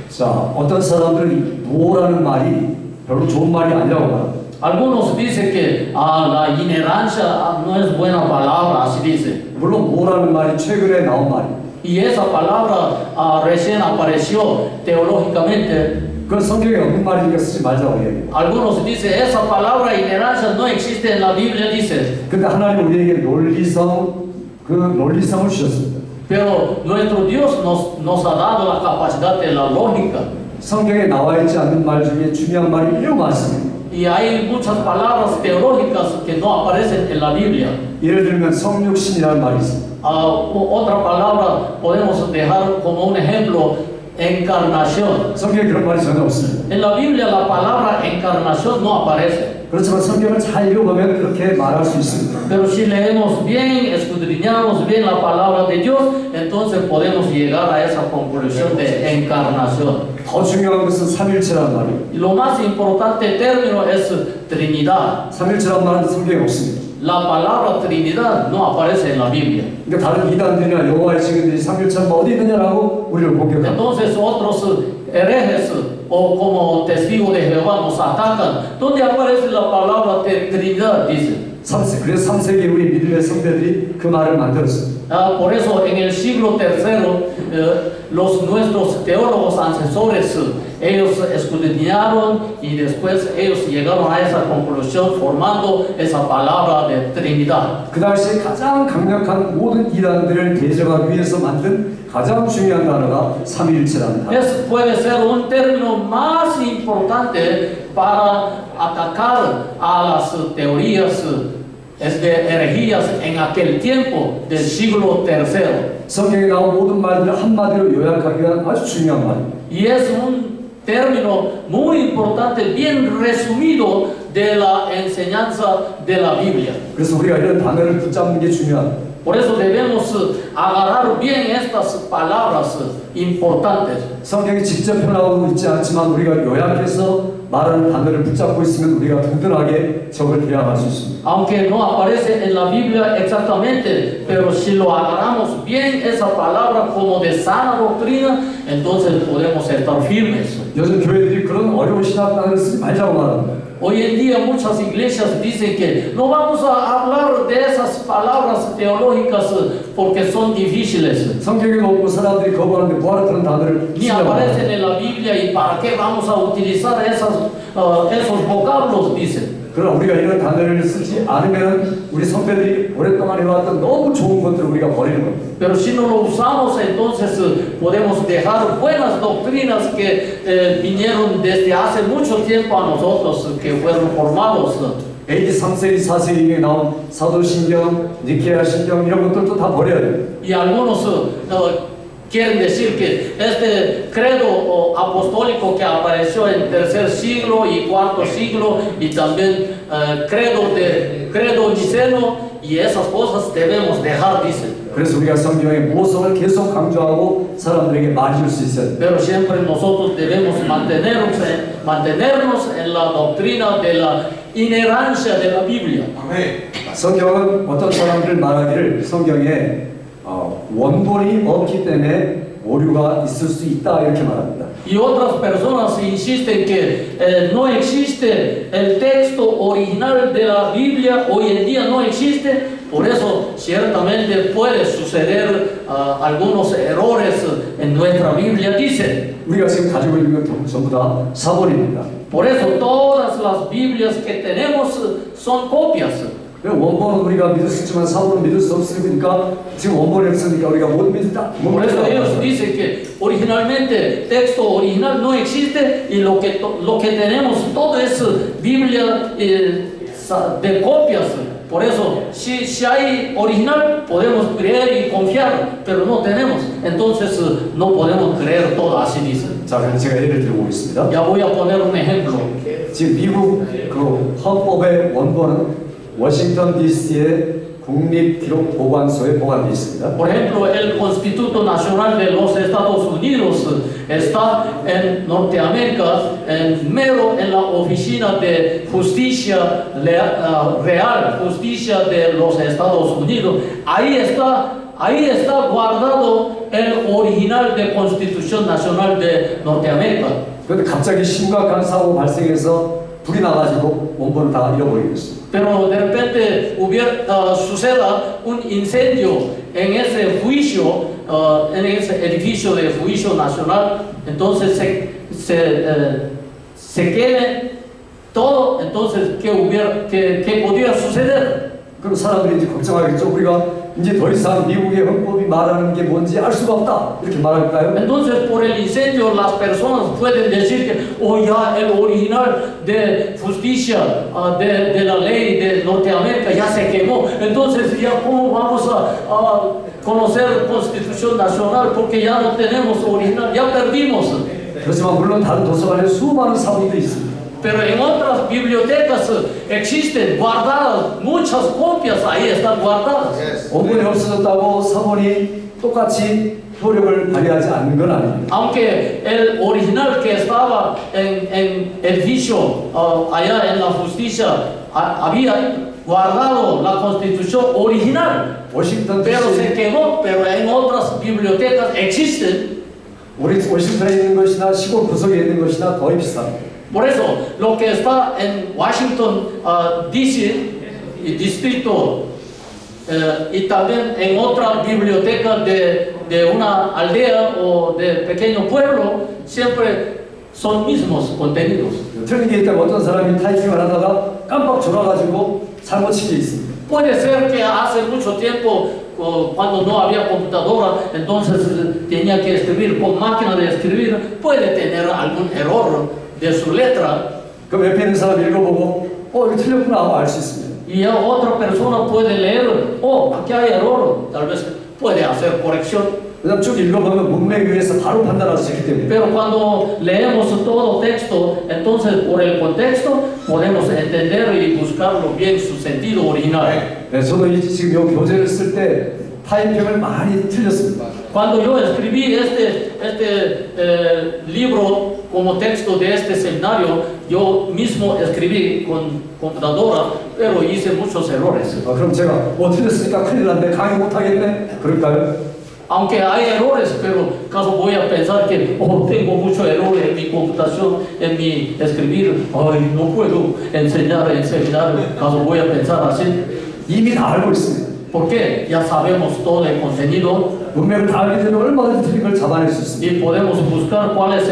자, 어떤 사람들은 노라는 말이 별로 좋은 말이 아니라고 말합니다. Algunos dicen que la inerancia no es buena palabra, así dice. 물론 노라는 말이 최근에 나온 말이에요. Y esa palabra recién apareció teológicamente. 그건 성경에 없는 말이니까 쓰지 말자고 얘기해요. Algunos dicen esa palabra inerancia no existe en la Biblia, dice. 근데 하나님 우리에게 논리성을 주셨습니다. Pero nuestro Dios nos ha dado la capacidad de la lógica. 성경에 나와 있지 않는 말 중에 중요한 말이 매우 많습니다. Y hay muchas palabras teológicas que no aparecen en la Biblia. 예를 들면 성육신이라는 말이 있습니다. Otra palabra podemos dejar como un ejemplo, encarnación. 성경에 그런 말이 전혀 없습니다. En la Biblia la palabra encarnación no aparece. 그렇지만 성경을 잘 읽어보면 그렇게 말할 수 있습니다. Pero si leemos bien, escudriñamos bien la palabra de Dios, entonces podemos llegar a esa conclusión de encarnación. 더 중요한 것은 삼일체라는 말이에요. Y lo más importante término es Trinidad. 삼일체라는 말은 성경에 없습니다. La palabra Trinidad no aparece en la Biblia. 그러니까 다른 이단들이나 여호와의 증인들이 삼일체가 어디 있느냐라고 우리를 공격합니다. Entonces otros herejes o como testigos de Jehová nos atacan. ¿Dónde aparece la palabra Trinidad? Dice. 그래서 3세기 우리 믿음의 선배들이 그 말을 만들었습니다. Por eso en el siglo III nuestros teólogos ancestores ellos escudriñaron y después ellos llegaron a esa conclusión formando esa palabra de Trinidad. 그 당시에 가장 강력한 모든 이단들을 대적하기 위해서 만든 가장 중요한 단어가 삼위일체라는 단어. Puede ser un término más importante para atacar a las teorías de herejías en aquel tiempo del siglo III. 성경에 나온 모든 말들을 한마디로 요약하기 위한 아주 중요한 말. Y es un término muy importante, bien resumido de la enseñanza de la Biblia. 그래서 우리가 이런 단어를 붙잡는 게 중요합니다. Por eso debemos agarrar bien estas palabras importantes. 성경이 직접 표현하고 있지 않지만 우리가 요약해서 말하는 단어를 붙잡고 있으면 우리가 든든하게 적을 대항할 수 있습니다. Aunque no aparece en la Biblia exactamente, pero si lo agarramos bien esa palabra como de sana doctrina, entonces podemos estar firmes. 요즘 교회들이 그런 어려운 신학 단어를 쓰지 말자고 말합니다. Hoy en día muchas iglesias dicen que no vamos a hablar de esas palabras teológicas porque son difíciles. 성경에 없고 사람들이 거부하는데 뭐하러 그런 단어를 Ni 쓰냐고 aparecen 말합니다. en la Biblia y para qué vamos a utilizar esos vocablos, dicen. 그러나 우리가 이런 단어를 쓰지 않으면 우리 선배들이 오랫동안 해왔던 너무 좋은 것들을 우리가 버리는 겁니다. Pero si no lo usamos, entonces podemos dejar buenas doctrinas que vinieron desde hace mucho tiempo a nosotros, que fueron formados. AD 3세기 4세기에 나온 사도신경, 니케아 신경 이런 것들도 다 버려야 돼요. Y algunos quieren decir que este credo apostólico que apareció en tercer siglo y cuarto siglo y también credo niceno y esas cosas debemos dejar, dicen. 그래서 우리가 성경의 모성을 계속 강조하고 사람들에게 말해줄 수 있어야 돼요. Pero siempre nosotros debemos mantenernos en la doctrina de la inerrancia de la Biblia. 성경은 어떤 사람들 말하기를 성경에 원본이 없기 때문에 오류가 있을 수 있다 이렇게 말합니다. Y otras personas insisten que no existe el texto original de la Biblia, hoy en día no existe, por eso ciertamente puede suceder algunos errores en nuestra Biblia, dicen. 우리가 지금 가지고 있는 건 전부 다 사본입니다. Por eso todas las Biblias que tenemos son copias. 원본은 우리가 믿을 수 있지만 사본은 믿을 수 없으니까 지금 원본이 없으니까 우리가 못 믿다. Por eso ellos dicen que originalmente texto original no existe y lo que tenemos todo es Biblia de copias. Por eso si hay original podemos creer y confiar, pero no tenemos. Entonces no podemos creer todo, así dicen. 자, 그럼 제가 예를 들어보겠습니다. Ya voy a poner un ejemplo. 지금 미국 그 헌법의 원본은 워싱턴 DC의 국립기록보관소에 보관되어 있습니다. Por ejemplo, el Constituto Nacional de los Estados Unidos está en Norteamérica, en la Oficina de Justicia Real, Justicia de los Estados Unidos. Ahí está guardado el original de Constitución Nacional de Norteamérica. 그런데 갑자기 심각한 사고 발생해서 불이 나가지고 원본을 다 잃어버리겠습니다. Pero de repente suceda un incendio en ese juicio, en ese edificio de juicio nacional, entonces se queme todo, entonces ¿qué podría suceder? 그럼 사람들이 이제 걱정하겠죠. 우리가 이제 더 이상 미국의 헌법이 말하는 게 뭔지 알 수가 없다. 이렇게 말할까요? Entonces por el incendio las personas pueden decir que ya el original de justicia de la ley de Norteamérica ya se quemó. Entonces ya cómo vamos a conocer Constitución Nacional porque ya no tenemos original, ya perdimos. 그렇지만 물론 다른 도서관에 수많은 사본들이 있습니다. Pero en otras bibliotecas existen guardadas muchas copias, ahí están guardadas. 원본이 없어졌다고 사본이 똑같이 효력을 발휘하지 않는 건 아닙니다. Aunque el original que estaba en edificio allá en la justicia había guardado la constitución original, 워싱턴 pero se DC, quemó, pero en otras bibliotecas existen. 우리 워싱턴에 있는 것이나 시골 구석에 있는 것이나 거의 비슷합니다. Por eso, lo que está en Washington, D.C., y distrito y también en otra biblioteca de una aldea o de pequeño pueblo, siempre son mismos contenidos. 틀린 게 있다고 어떤 사람이 타이핑을 하다가 깜빡 졸아가지고 잘못 치게 있습니다. Puede ser que hace mucho tiempo, cuando no había computadora, entonces tenía que escribir con máquina de escribir, puede tener algún error de su letra. 그럼 옆에 있는 사람 읽어보고 이거 틀렸구나 하고 알 수 있습니다. Y ya otra persona puede leer, aquí hay error, tal vez puede hacer corrección. 그다음 쭉 읽어보면 문맥에 의해서 바로 판단할 수 있기 때문에. Pero cuando leemos todo texto, entonces por el contexto podemos entender y buscarlo bien su sentido original. 네, 저도 지금 이 교재를 쓸 때 타이핑을 많이 틀렸습니다. Cuando yo escribí este libro como texto de este seminario, yo mismo escribí con computadora, pero hice muchos errores. 그럼 제가 틀렸으니까 큰일 났네, 강의 못하겠네, 그럴까요? Aunque hay errores, pero caso voy a pensar que tengo mucho error en mi computación, en mi escribir, no puedo enseñar en seminario, caso voy a pensar así. 이미 다 알고 있습니다. ¿Por qué? Ya sabemos todo el contenido 문맥을 다 알게 되면 얼마든지 틀린 걸 잡아낼 수 있습니다. y podemos buscar cuáles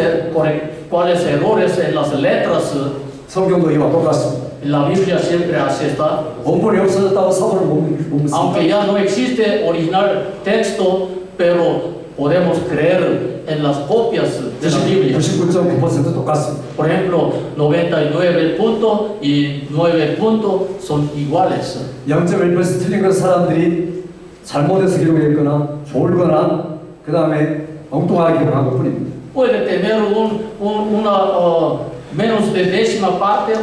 errores en las letras. 성경도 이와 똑같습니다. La Biblia siempre así está. 원본이 없어졌다고 사본을 못 믿습니다. Aunque ya no existe original texto, pero podemos creer en las copias de la Biblia. 99.9% 똑같습니다. Por ejemplo, 99 punto y 9 punto son iguales. 0.1% 틀린 건 사람들이 잘못해서 기록했거나 졸거나 그 다음에 엉뚱하게 기록한 것 뿐입니다. Puede tener una menos de décima parte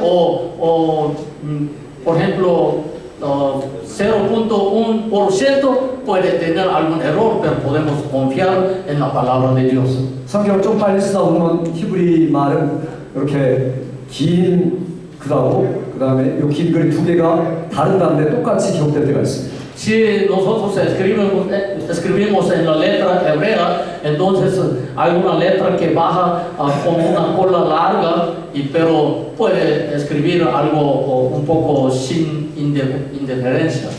por ejemplo, 0.1% puede tener algún error, pero podemos confiar en la palabra de Dios. 성경을 좀 빨리 쓰다 보면 히브리 말은 이렇게 긴 글하고 그 다음에 이 긴 글이 두 개가 다른 다른데 똑같이 기록될 때가 있습니다. Si nosotros escribimos en la letra hebrea, entonces hay una letra que baja con una cola larga, pero puede escribir algo un poco sin indiferencia.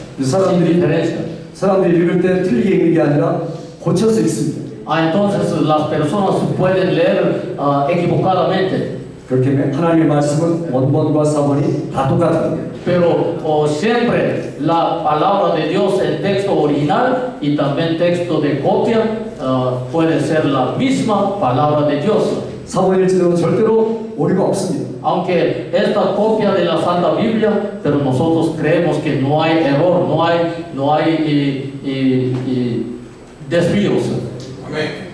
사람들이 읽을 때 틀리게 읽는 게 아니라 고쳐서 읽습니다. Entonces las personas pueden leer equivocadamente. 그렇게 하나님의 말씀은 원본과 사본이 다 똑같습니다. Pero siempre la palabra de Dios, el texto original y también texto de copia, puede ser la misma palabra de Dios. 사본일지도 절대로 오류가 없습니다. Aunque esta copia de la Santa Biblia, pero nosotros creemos que no hay error, no hay desvíos.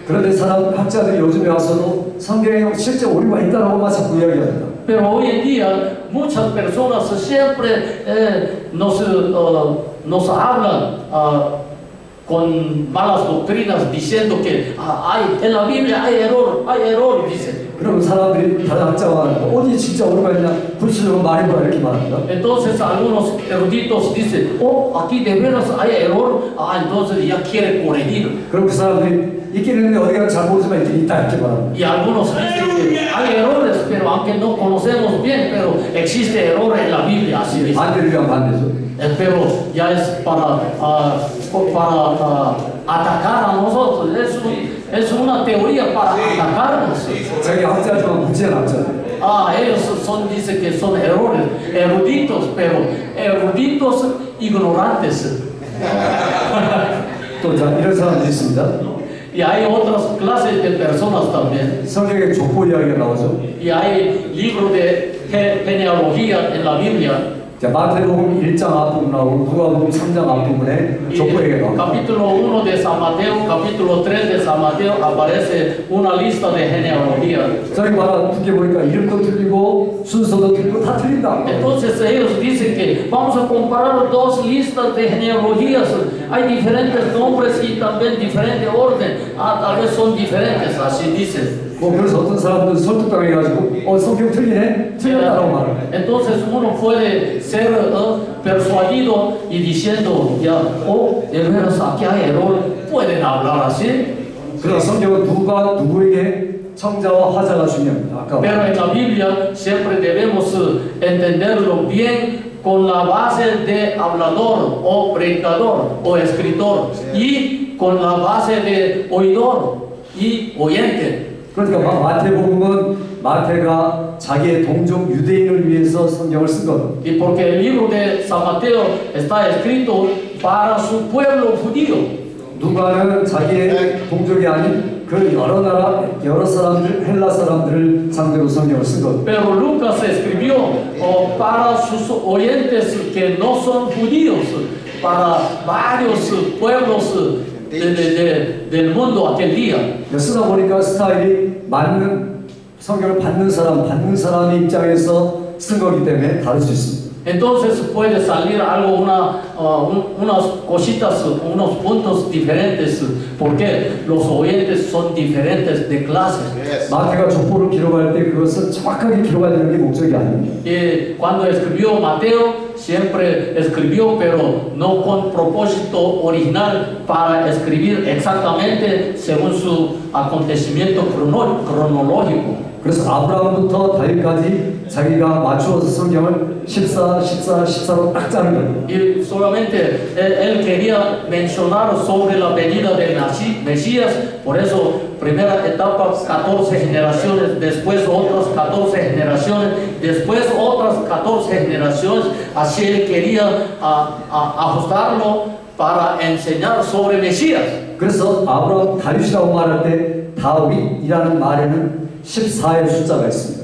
그런데 학자들이 요즘에 와서도 성경에 실제 오류가 있다라고만 자꾸 이야기합니다. Pero hoy en día muchas personas siempre nos hablan con malas doctrinas diciendo que en la Biblia hay error, dicen. 그럼 사람들이 다른 학자가 어디 진짜 오류가 있냐 구체적으로 말해보라 이렇게 말합니다. Entonces algunos eruditos dicen, aquí de veras hay error, entonces ya quiere corregir. 그럼 그 사람들이 있긴 있는데 어디가 잘 모르지만 있다 이렇게 말합니다. Y algunos dicen que hay errores, pero aunque no conocemos bien, pero existe error en la Biblia, así dice. 반대를 위한 반대죠. Pero ya es para atacar a nosotros, es una teoría para atacarnos. 자기 학자지만 무지한 학자들. Ellos dicen que son errores, eruditos, pero eruditos ignorantes. 또 이런 사람들이 있습니다. Y hay otras clases de personas también. 성경에 족보 이야기가 나오죠. Y hay libros de genealogía en la Biblia. 자, 마태복음 1장 앞부분 나오고 누가복음 3장 앞부분에 족보 얘기가 나옵니다. Capítulo 1 de San Mateo, capítulo 3 de San Mateo aparece una lista de genealogía. 저기 봐라, 두개 보니까 이름도 틀리고 순서도 틀리고 다 틀린다. Entonces ellos dicen que vamos a comparar dos listas de genealogías. Hay diferentes nombres y también diferente orden. Tal vez son diferentes, así dicen. 그래서 어떤 사람들은 설득당해가지고 성경 틀리네? 틀렸다고 말합니다. Entonces uno puede ser persuadido y diciendo ya, de veras aquí hay error, pueden hablar así. 그러나 성경은 누가 누구에게 청자와 화자가 중요합니다. 아까 Pero en la Biblia siempre debemos entenderlo bien con la base de hablador o predicador o escritor y con la base de oidor y oyente. 그러니까 마태복음은 마태가 자기의 동족 유대인을 위해서 성경을 쓴 것. Y porque el libro de San Mateo está escrito para su pueblo judío. 누가는 자기의 동족이 아닌 그 여러 나라, 여러 사람들, 헬라 사람들을 상대로 성경을 쓴 것. Pero Lucas escribió para sus oyentes que no son judíos, para varios pueblos del mundo aquel día. 쓰다 보니까 스타일이 맞는 성경을 받는 사람의 입장에서 쓴 거기 때문에 다를 수 있습니다. Entonces puede salir algo, unas cositas, unos puntos diferentes, porque los oyentes son diferentes de clase. 마태가 족보를 기록할 때 그것은 정확하게 기록해야 되는 게 목적이 아닙니다. Y cuando escribió Mateo, siempre escribió, pero no con propósito original para escribir exactamente según su acontecimiento cronológico. 그래서 아브라함부터 다윗까지 자기가 맞추어서 성경을 14로 딱 짜는 거예요. Y solamente él quería mencionar sobre la venida del Mesías, por eso primera etapa 14 generaciones, después otras 14 generaciones, después otras 14 generaciones, así él quería ajustarlo para enseñar sobre Mesías. 그래서 아브라함 다윗이라고 말할 때 다윗이라는 말에는 14의 숫자가 있습니다.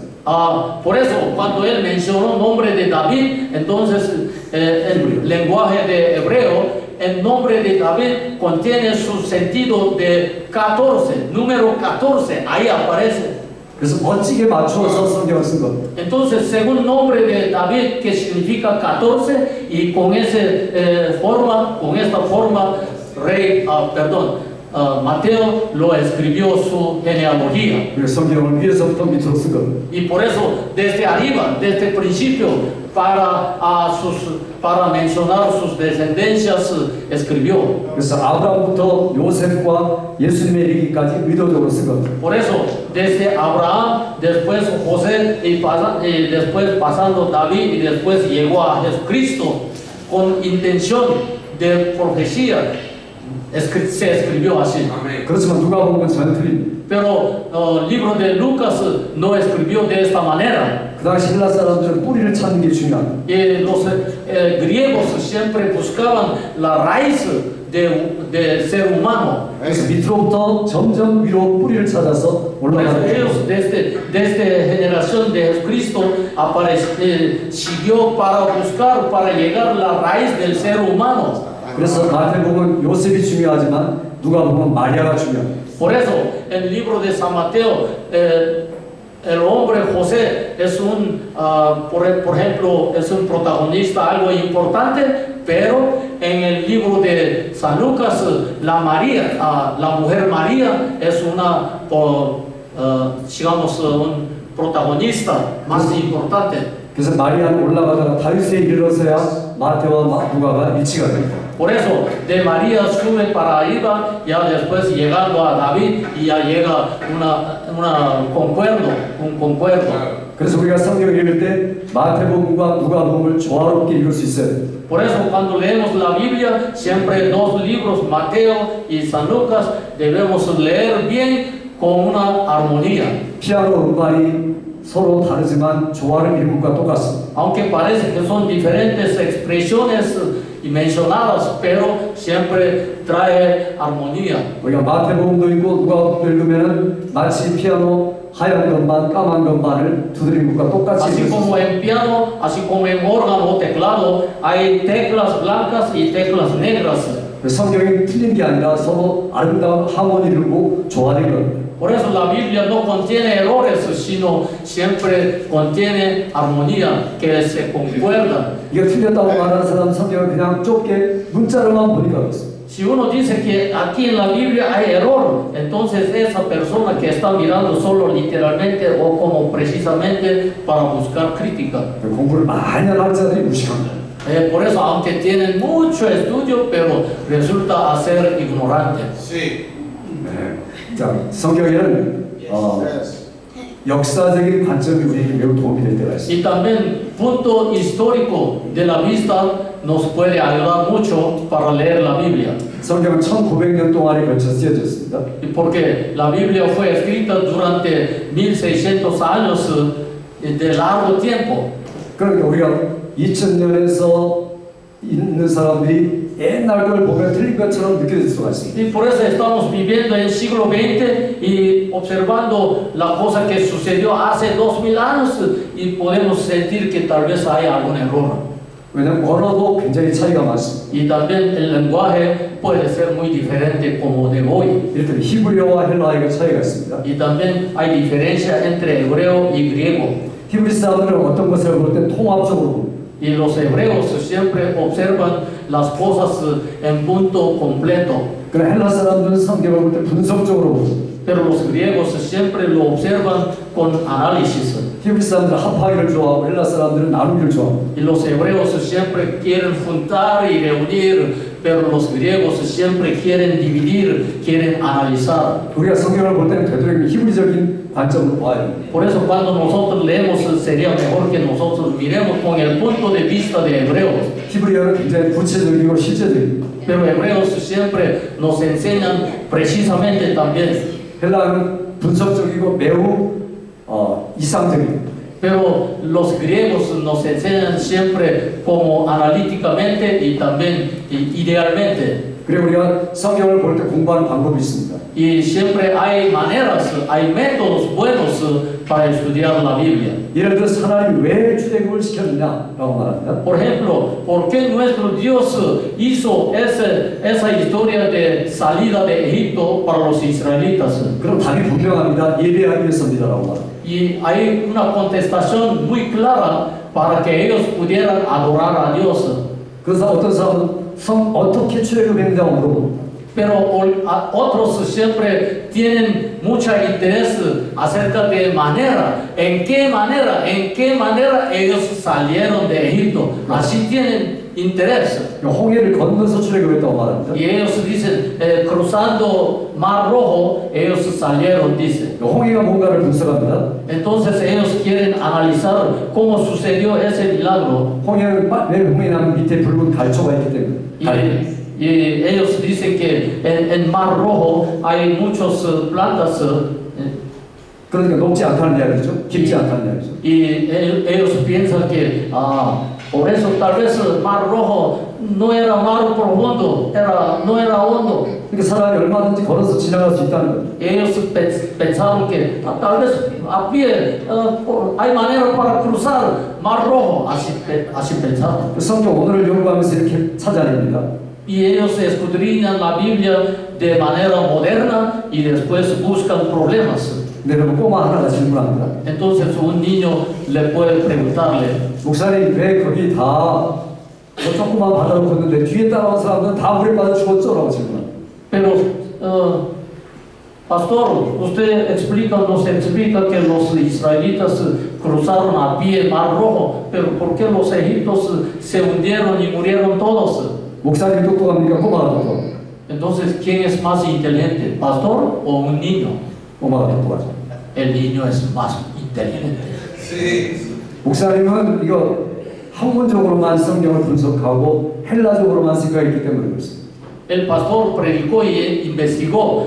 Por eso, cuando él mencionó el nombre de David, entonces el lenguaje de hebreo, el nombre de David contiene su sentido de 14, número 14, ahí aparece. 그래서 멋지게 맞추어서 성경을 쓴 것. Entonces, según el nombre de David, que significa 14, y con esta forma, Mateo lo escribió su genealogía. 그래서 성경을 위에서부터 밑으로 쓴 것. Y por eso, desde arriba, desde el principio, para mencionar sus descendencias, escribió. 그래서 아브라함부터 요셉과 예수님의 이르기까지 의도적으로 쓴 것. Por eso, desde Abraham, después José, y después pasando David, y después llegó a Jesucristo, con intención de profecía, se escribió así. 그렇지만 누가 보면 전혀 틀립니다. Pero el libro de Lucas no escribió de esta manera. 그 당시 헬라 사람들은 뿌리를 찾는 게 중요합니다. Y los griegos siempre buscaban la raíz del ser humano. 그래서 밑으로부터 점점 위로 뿌리를 찾아서 Por eso 올라가는 ellos desde generación de Jesucristo siguió para buscar, para llegar a la raíz del ser humano. 그래서 마태복음은 요셉이 중요하지만 누가복음은 마리아가 중요합니다. Por eso, el libro de San Mateo, el hombre José es por ejemplo, es un protagonista, algo importante, pero en el libro de San Lucas, la mujer María es digamos, un protagonista más importante. 그래서 마리아는 올라가다가 다윗에 이르러서야 마태와 누가가 일치가 됩니다. Por eso, de María sube para arriba, ya después llegando a David, y ya llega un concuerdo. 그래서 우리가 성경을 읽을 때 마태복음과 누가복음을 조화롭게 읽을 수 있어야 됩니다. Por eso, cuando leemos la Biblia, siempre dos libros, Mateo y San Lucas, debemos leer bien con una armonía. 피아노 음반이 서로 다르지만 조화를 이룬 것과 똑같습니다. Aunque parece que son diferentes expresiones y mencionadas, pero siempre trae armonía. 우리가 마태복음도 읽고 누가복음도 읽으면은 마치 피아노 하얀 건반, 까만 건반을 두드린 것과 똑같이 Así 읽을 수 como 있습니다. en piano, así como en órgano o teclado, hay teclas blancas y teclas negras. 성경이 틀린 게 아니라 서로 아름다운 하모니를 이루고 조화를 이룹니다. Por eso la Biblia no contiene errores, sino siempre contiene armonía, que se concuerdan. 이게 틀렸다고 말하는 사람 성경을 그냥 좁게 문자로만 보니까 그렇습니다. Si uno dice que aquí en la Biblia hay error, entonces esa persona que está mirando solo literalmente o como precisamente para buscar crítica. 공부를 많이 한 학자들이 무식합니다. Por eso, aunque tienen mucho estudio, pero resulta ser ignorante. Sí. 네. 자, 성경에는 역사적인 관점이 우리에게 매우 도움이 될 때가 있습니다. Y también punto histórico de la vista nos puede ayudar mucho para leer la Biblia. 성경은 1900년 동안에 걸쳐 쓰여졌습니다. Y porque la Biblia fue escrita durante 1600 años de largo tiempo. 그러니까 우리가 2000년에서 있는 사람들이 옛날 걸 보면 틀린 것처럼 느껴질 수가 있습니다. Y por eso estamos viviendo en el siglo XX y observando la cosa que sucedió hace 2000 años y podemos sentir que tal vez hay algún error. 왜냐하면 언어도 굉장히 차이가 많습니다. Y también el lenguaje puede ser muy diferente como de hoy. 이를테면 히브리어와 헬라어가 차이가 있습니다. Y también hay diferencia entre hebreo y griego. 히브리 사람들은 어떤 것을 볼 때 통합적으로 봅니다. Y los hebreos siempre observan las cosas en punto completo. 그러나 헬라 사람들은 성경을 볼 때 분석적으로 봅니다. Pero los griegos siempre lo observan con análisis. 히브리 사람들은 합하기를 좋아하고 헬라 사람들은 나누기를 좋아합니다. Y los hebreos siempre quieren juntar y reunir, pero los griegos siempre quieren dividir, quieren analizar. 우리가 성경을 볼 때는 되도록 히브리적인 관점으로 봐야 됩니다. Por eso cuando nosotros leemos sería mejor que nosotros miremos con el punto de vista de hebreos. 히브리어는 굉장히 구체적이고 실제적입니다. Pero hebreos siempre nos enseñan precisamente también. 헬라어는 분석적이고 매우 이상적입니다. Pero los griegos nos enseñan siempre como analíticamente y también idealmente. 그리고 우리가 성경을 볼 때 공부하는 방법이 있습니다. Y siempre hay maneras, hay métodos buenos para estudiar la Biblia. 예를 들어서 하나님이 왜 출애굽을 시켰느냐라고 말합니다. Por ejemplo, ¿por qué nuestro Dios hizo esa historia de salida de Egipto para los israelitas? 그럼 답이 분명합니다. 예배하기 위해서입니다라고 말합니다. Y hay una contestación muy clara para que ellos pudieran adorar a Dios. 그래서 어떤 사람은 어떻게 출애굽했느냐고 물어봅니다. Pero otros siempre tienen mucho interés acerca de en qué manera ellos salieron de Egipto. Así tienen interés. 홍해를 건너서 출애굽했다고 말합니다. Y ellos dicen, cruzando Mar Rojo, ellos salieron, dice. 홍해가 뭔가를 분석합니다. Entonces ellos quieren analizar cómo sucedió ese milagro. 홍해는 왜 홍해 나면 밑에 붉은 갈초가 있기 때문에. Y ellos dicen que en Mar Rojo hay muchas plantas. 그러니까 높지 않다는 이야기죠. 깊지 않다는 이야기죠. Y ellos piensan que por eso tal vez el Mar Rojo no era mar profundo, no era hondo. 그러니까 사람이 얼마든지 걸어서 지나갈 수 있다는 거예요. Ellos pensaron que tal vez a pie hay manera para cruzar Mar Rojo, así pensaban. 성경 오늘을 연구하면서 이렇게 찾아냅니다. Y ellos escudriñan la Biblia de manera moderna y después buscan problemas. 근데 그러면 꼬마 하나가 질문합니다. Entonces un niño le puede preguntarle, 목사님 왜 거기 다 조그만 바다로 걷는데 뒤에 따라온 사람들은 다 물에 빠져 죽었죠? 라고 질문합니다. pero pastor, usted nos explica que los israelitas cruzaron a pie el Mar Rojo, pero ¿por qué los egipcios se hundieron y murieron todos? 목사님이 똑똑합니까? 꼬마가 똑똑합니까? Entonces, ¿quién es más inteligente, pastor o un niño? 꼬마가 똑똑하죠. El niño es más inteligente. 목사님은 이거 학문적으로만 성경을 분석하고 헬라적으로만 생각했기 때문에 그렇습니다. El pastor predicó y investigó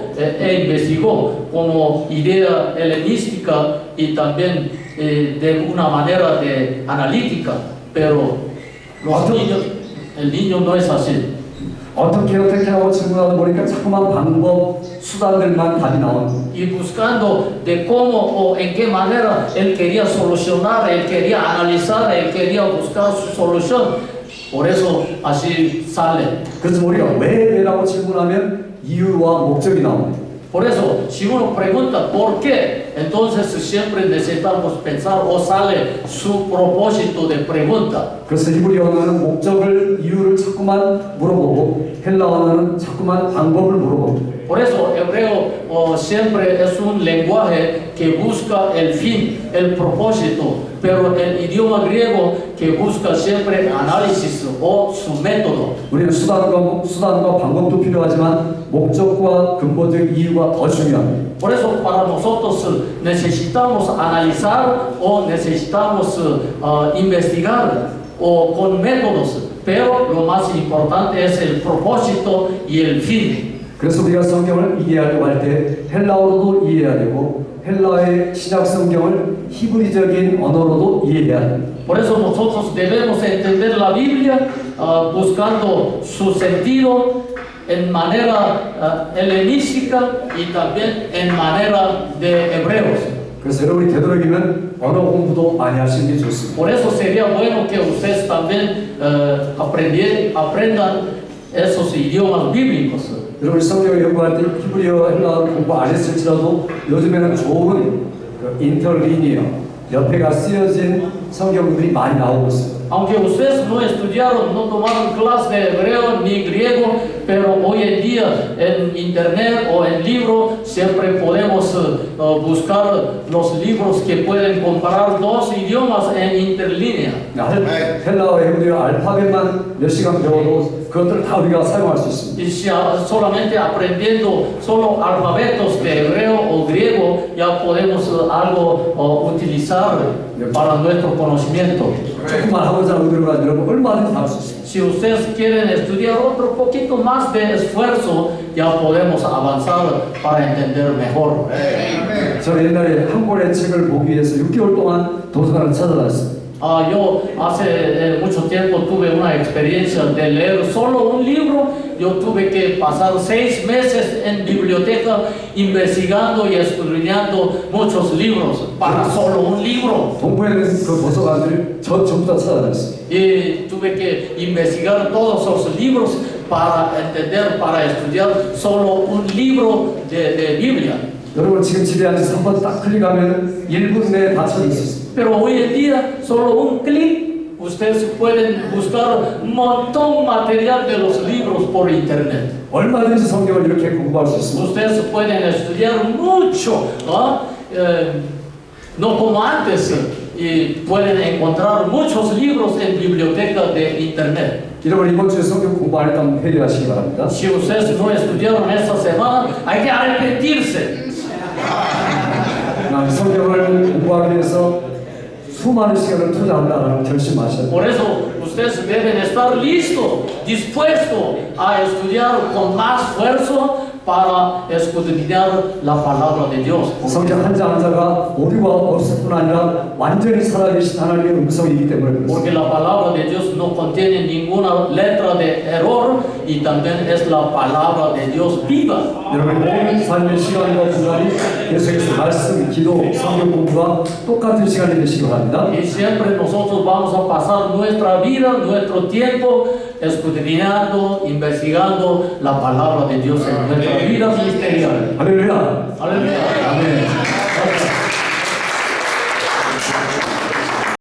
como idea helenística y también de una manera de analítica, pero el niño no es así. 어떻게 하고 질문하다 보니까 자꾸만 방법, 수단들만 답이 나오는 거예요. Y buscando de cómo o en qué manera él quería solucionar, él quería analizar, él quería buscar su solución. Por eso así sale. 그래서 우리가 왜라고 질문하면 이유와 목적이 나옵니다. Por eso, si uno pregunta por qué, entonces siempre necesitamos pensar o sale su propósito de pregunta. 그래서 히브리 언어는 목적을, 이유를 자꾸만 물어보고 헬라 언어는 자꾸만 방법을 물어봅니다. Por eso hebreo siempre es un lenguaje que busca el fin, el propósito, pero el idioma griego que busca siempre análisis o su método. 우리는 수단과 방법도 필요하지만 목적과 근본적 이유가 더 중요합니다. Por eso para nosotros necesitamos analizar o necesitamos investigar o con métodos, pero lo más importante es el propósito y el fin. 그래서 우리가 성경을 이해하려고 할 때 헬라어로도 이해해야 되고 헬라어의 신약 성경을 히브리적인 언어로도 이해해야 됩니다. Por eso nosotros debemos entender la Biblia buscando su sentido en manera helenística y también en manera de hebreos. 그래서 여러분이 되도록이면 언어 공부도 많이 하시는 게 좋습니다. Por eso sería bueno que ustedes también aprendan esos idiomas bíblicos. 여러분이 성경을 연구할 때 히브리어, 헬라어 공부 안 했을지라도 요즘에는 좋은 인터리니어 옆에가 쓰여진 성경들이 많이 나오고 있습니다. Aunque ustedes no estudiaron, no tomaron clase de hebreo ni griego, pero hoy en día en internet o en libro siempre podemos buscar los libros que pueden comparar dos idiomas en interlínea. 헬라어, 히브리어 알파벳만 몇 시간 배워도 그것들을 다 우리가 사용할 수 있습니다. Y si solamente aprendiendo solo alfabetos de hebreo o griego, ya podemos algo utilizar para nuestro conocimiento. 조금만 하고자 하는 의도로 가지고 여러분 얼마든지 할 수 있습니다. Si ustedes quieren estudiar otro poquito más de esfuerzo, ya podemos avanzar para entender mejor. 저는 옛날에 한 권의 책을 보기 위해서 6개월 동안 도서관을 찾아다녔습니다. Yo hace mucho tiempo tuve una experiencia de leer solo un libro. Yo tuve que pasar 6 meses en biblioteca investigando y escudriñando muchos libros para solo un libro. 동부에 있는 그 도서관들을 전부 다 찾아다녔습니다. Y tuve que investigar todos los libros para entender, para estudiar solo un libro de Biblia. 여러분 지금 집에 앉아서 한번 딱 클릭하면 1분 내에 다 찾을 수 있습니다. Pero hoy en día, solo un clic, ustedes pueden buscar un montón material de los libros por internet. 얼마든지 성경을 이렇게 공부할 수 있습니다. Ustedes pueden estudiar mucho, ¿no? No como antes, y pueden encontrar muchos libros en biblioteca de internet. 여러분 이번 주에 성경 공부 안 했다면 회개하시기 바랍니다. Si ustedes no estudiaron esta semana, hay que arrepentirse. 성경을 공부하기 위해서 수많은 시간을 투자한다는 결심하셔야 돼요. Por eso ustedes deben estar listos, dispuestos a estudiar con más esfuerzo para escudriñar la palabra de Dios. 성경 한 장 한 장가 오류가 없을 뿐 아니라 완전히 살아계신 하나님의 음성이기 때문에 Porque 그렇습니다. la palabra de Dios no contiene ninguna letra de error y también es la palabra de Dios viva. 여러분 모든 삶의 시간과 공간이 계속해서 말씀, 기도, 성경 공부와 똑같은 시간이 되시기 바랍니다. Y siempre nosotros vamos a pasar nuestra vida, nuestro tiempo escudriñando, investigando la palabra de Dios en nuestra vida ministerial. 할렐루야. Aleluya. 아멘.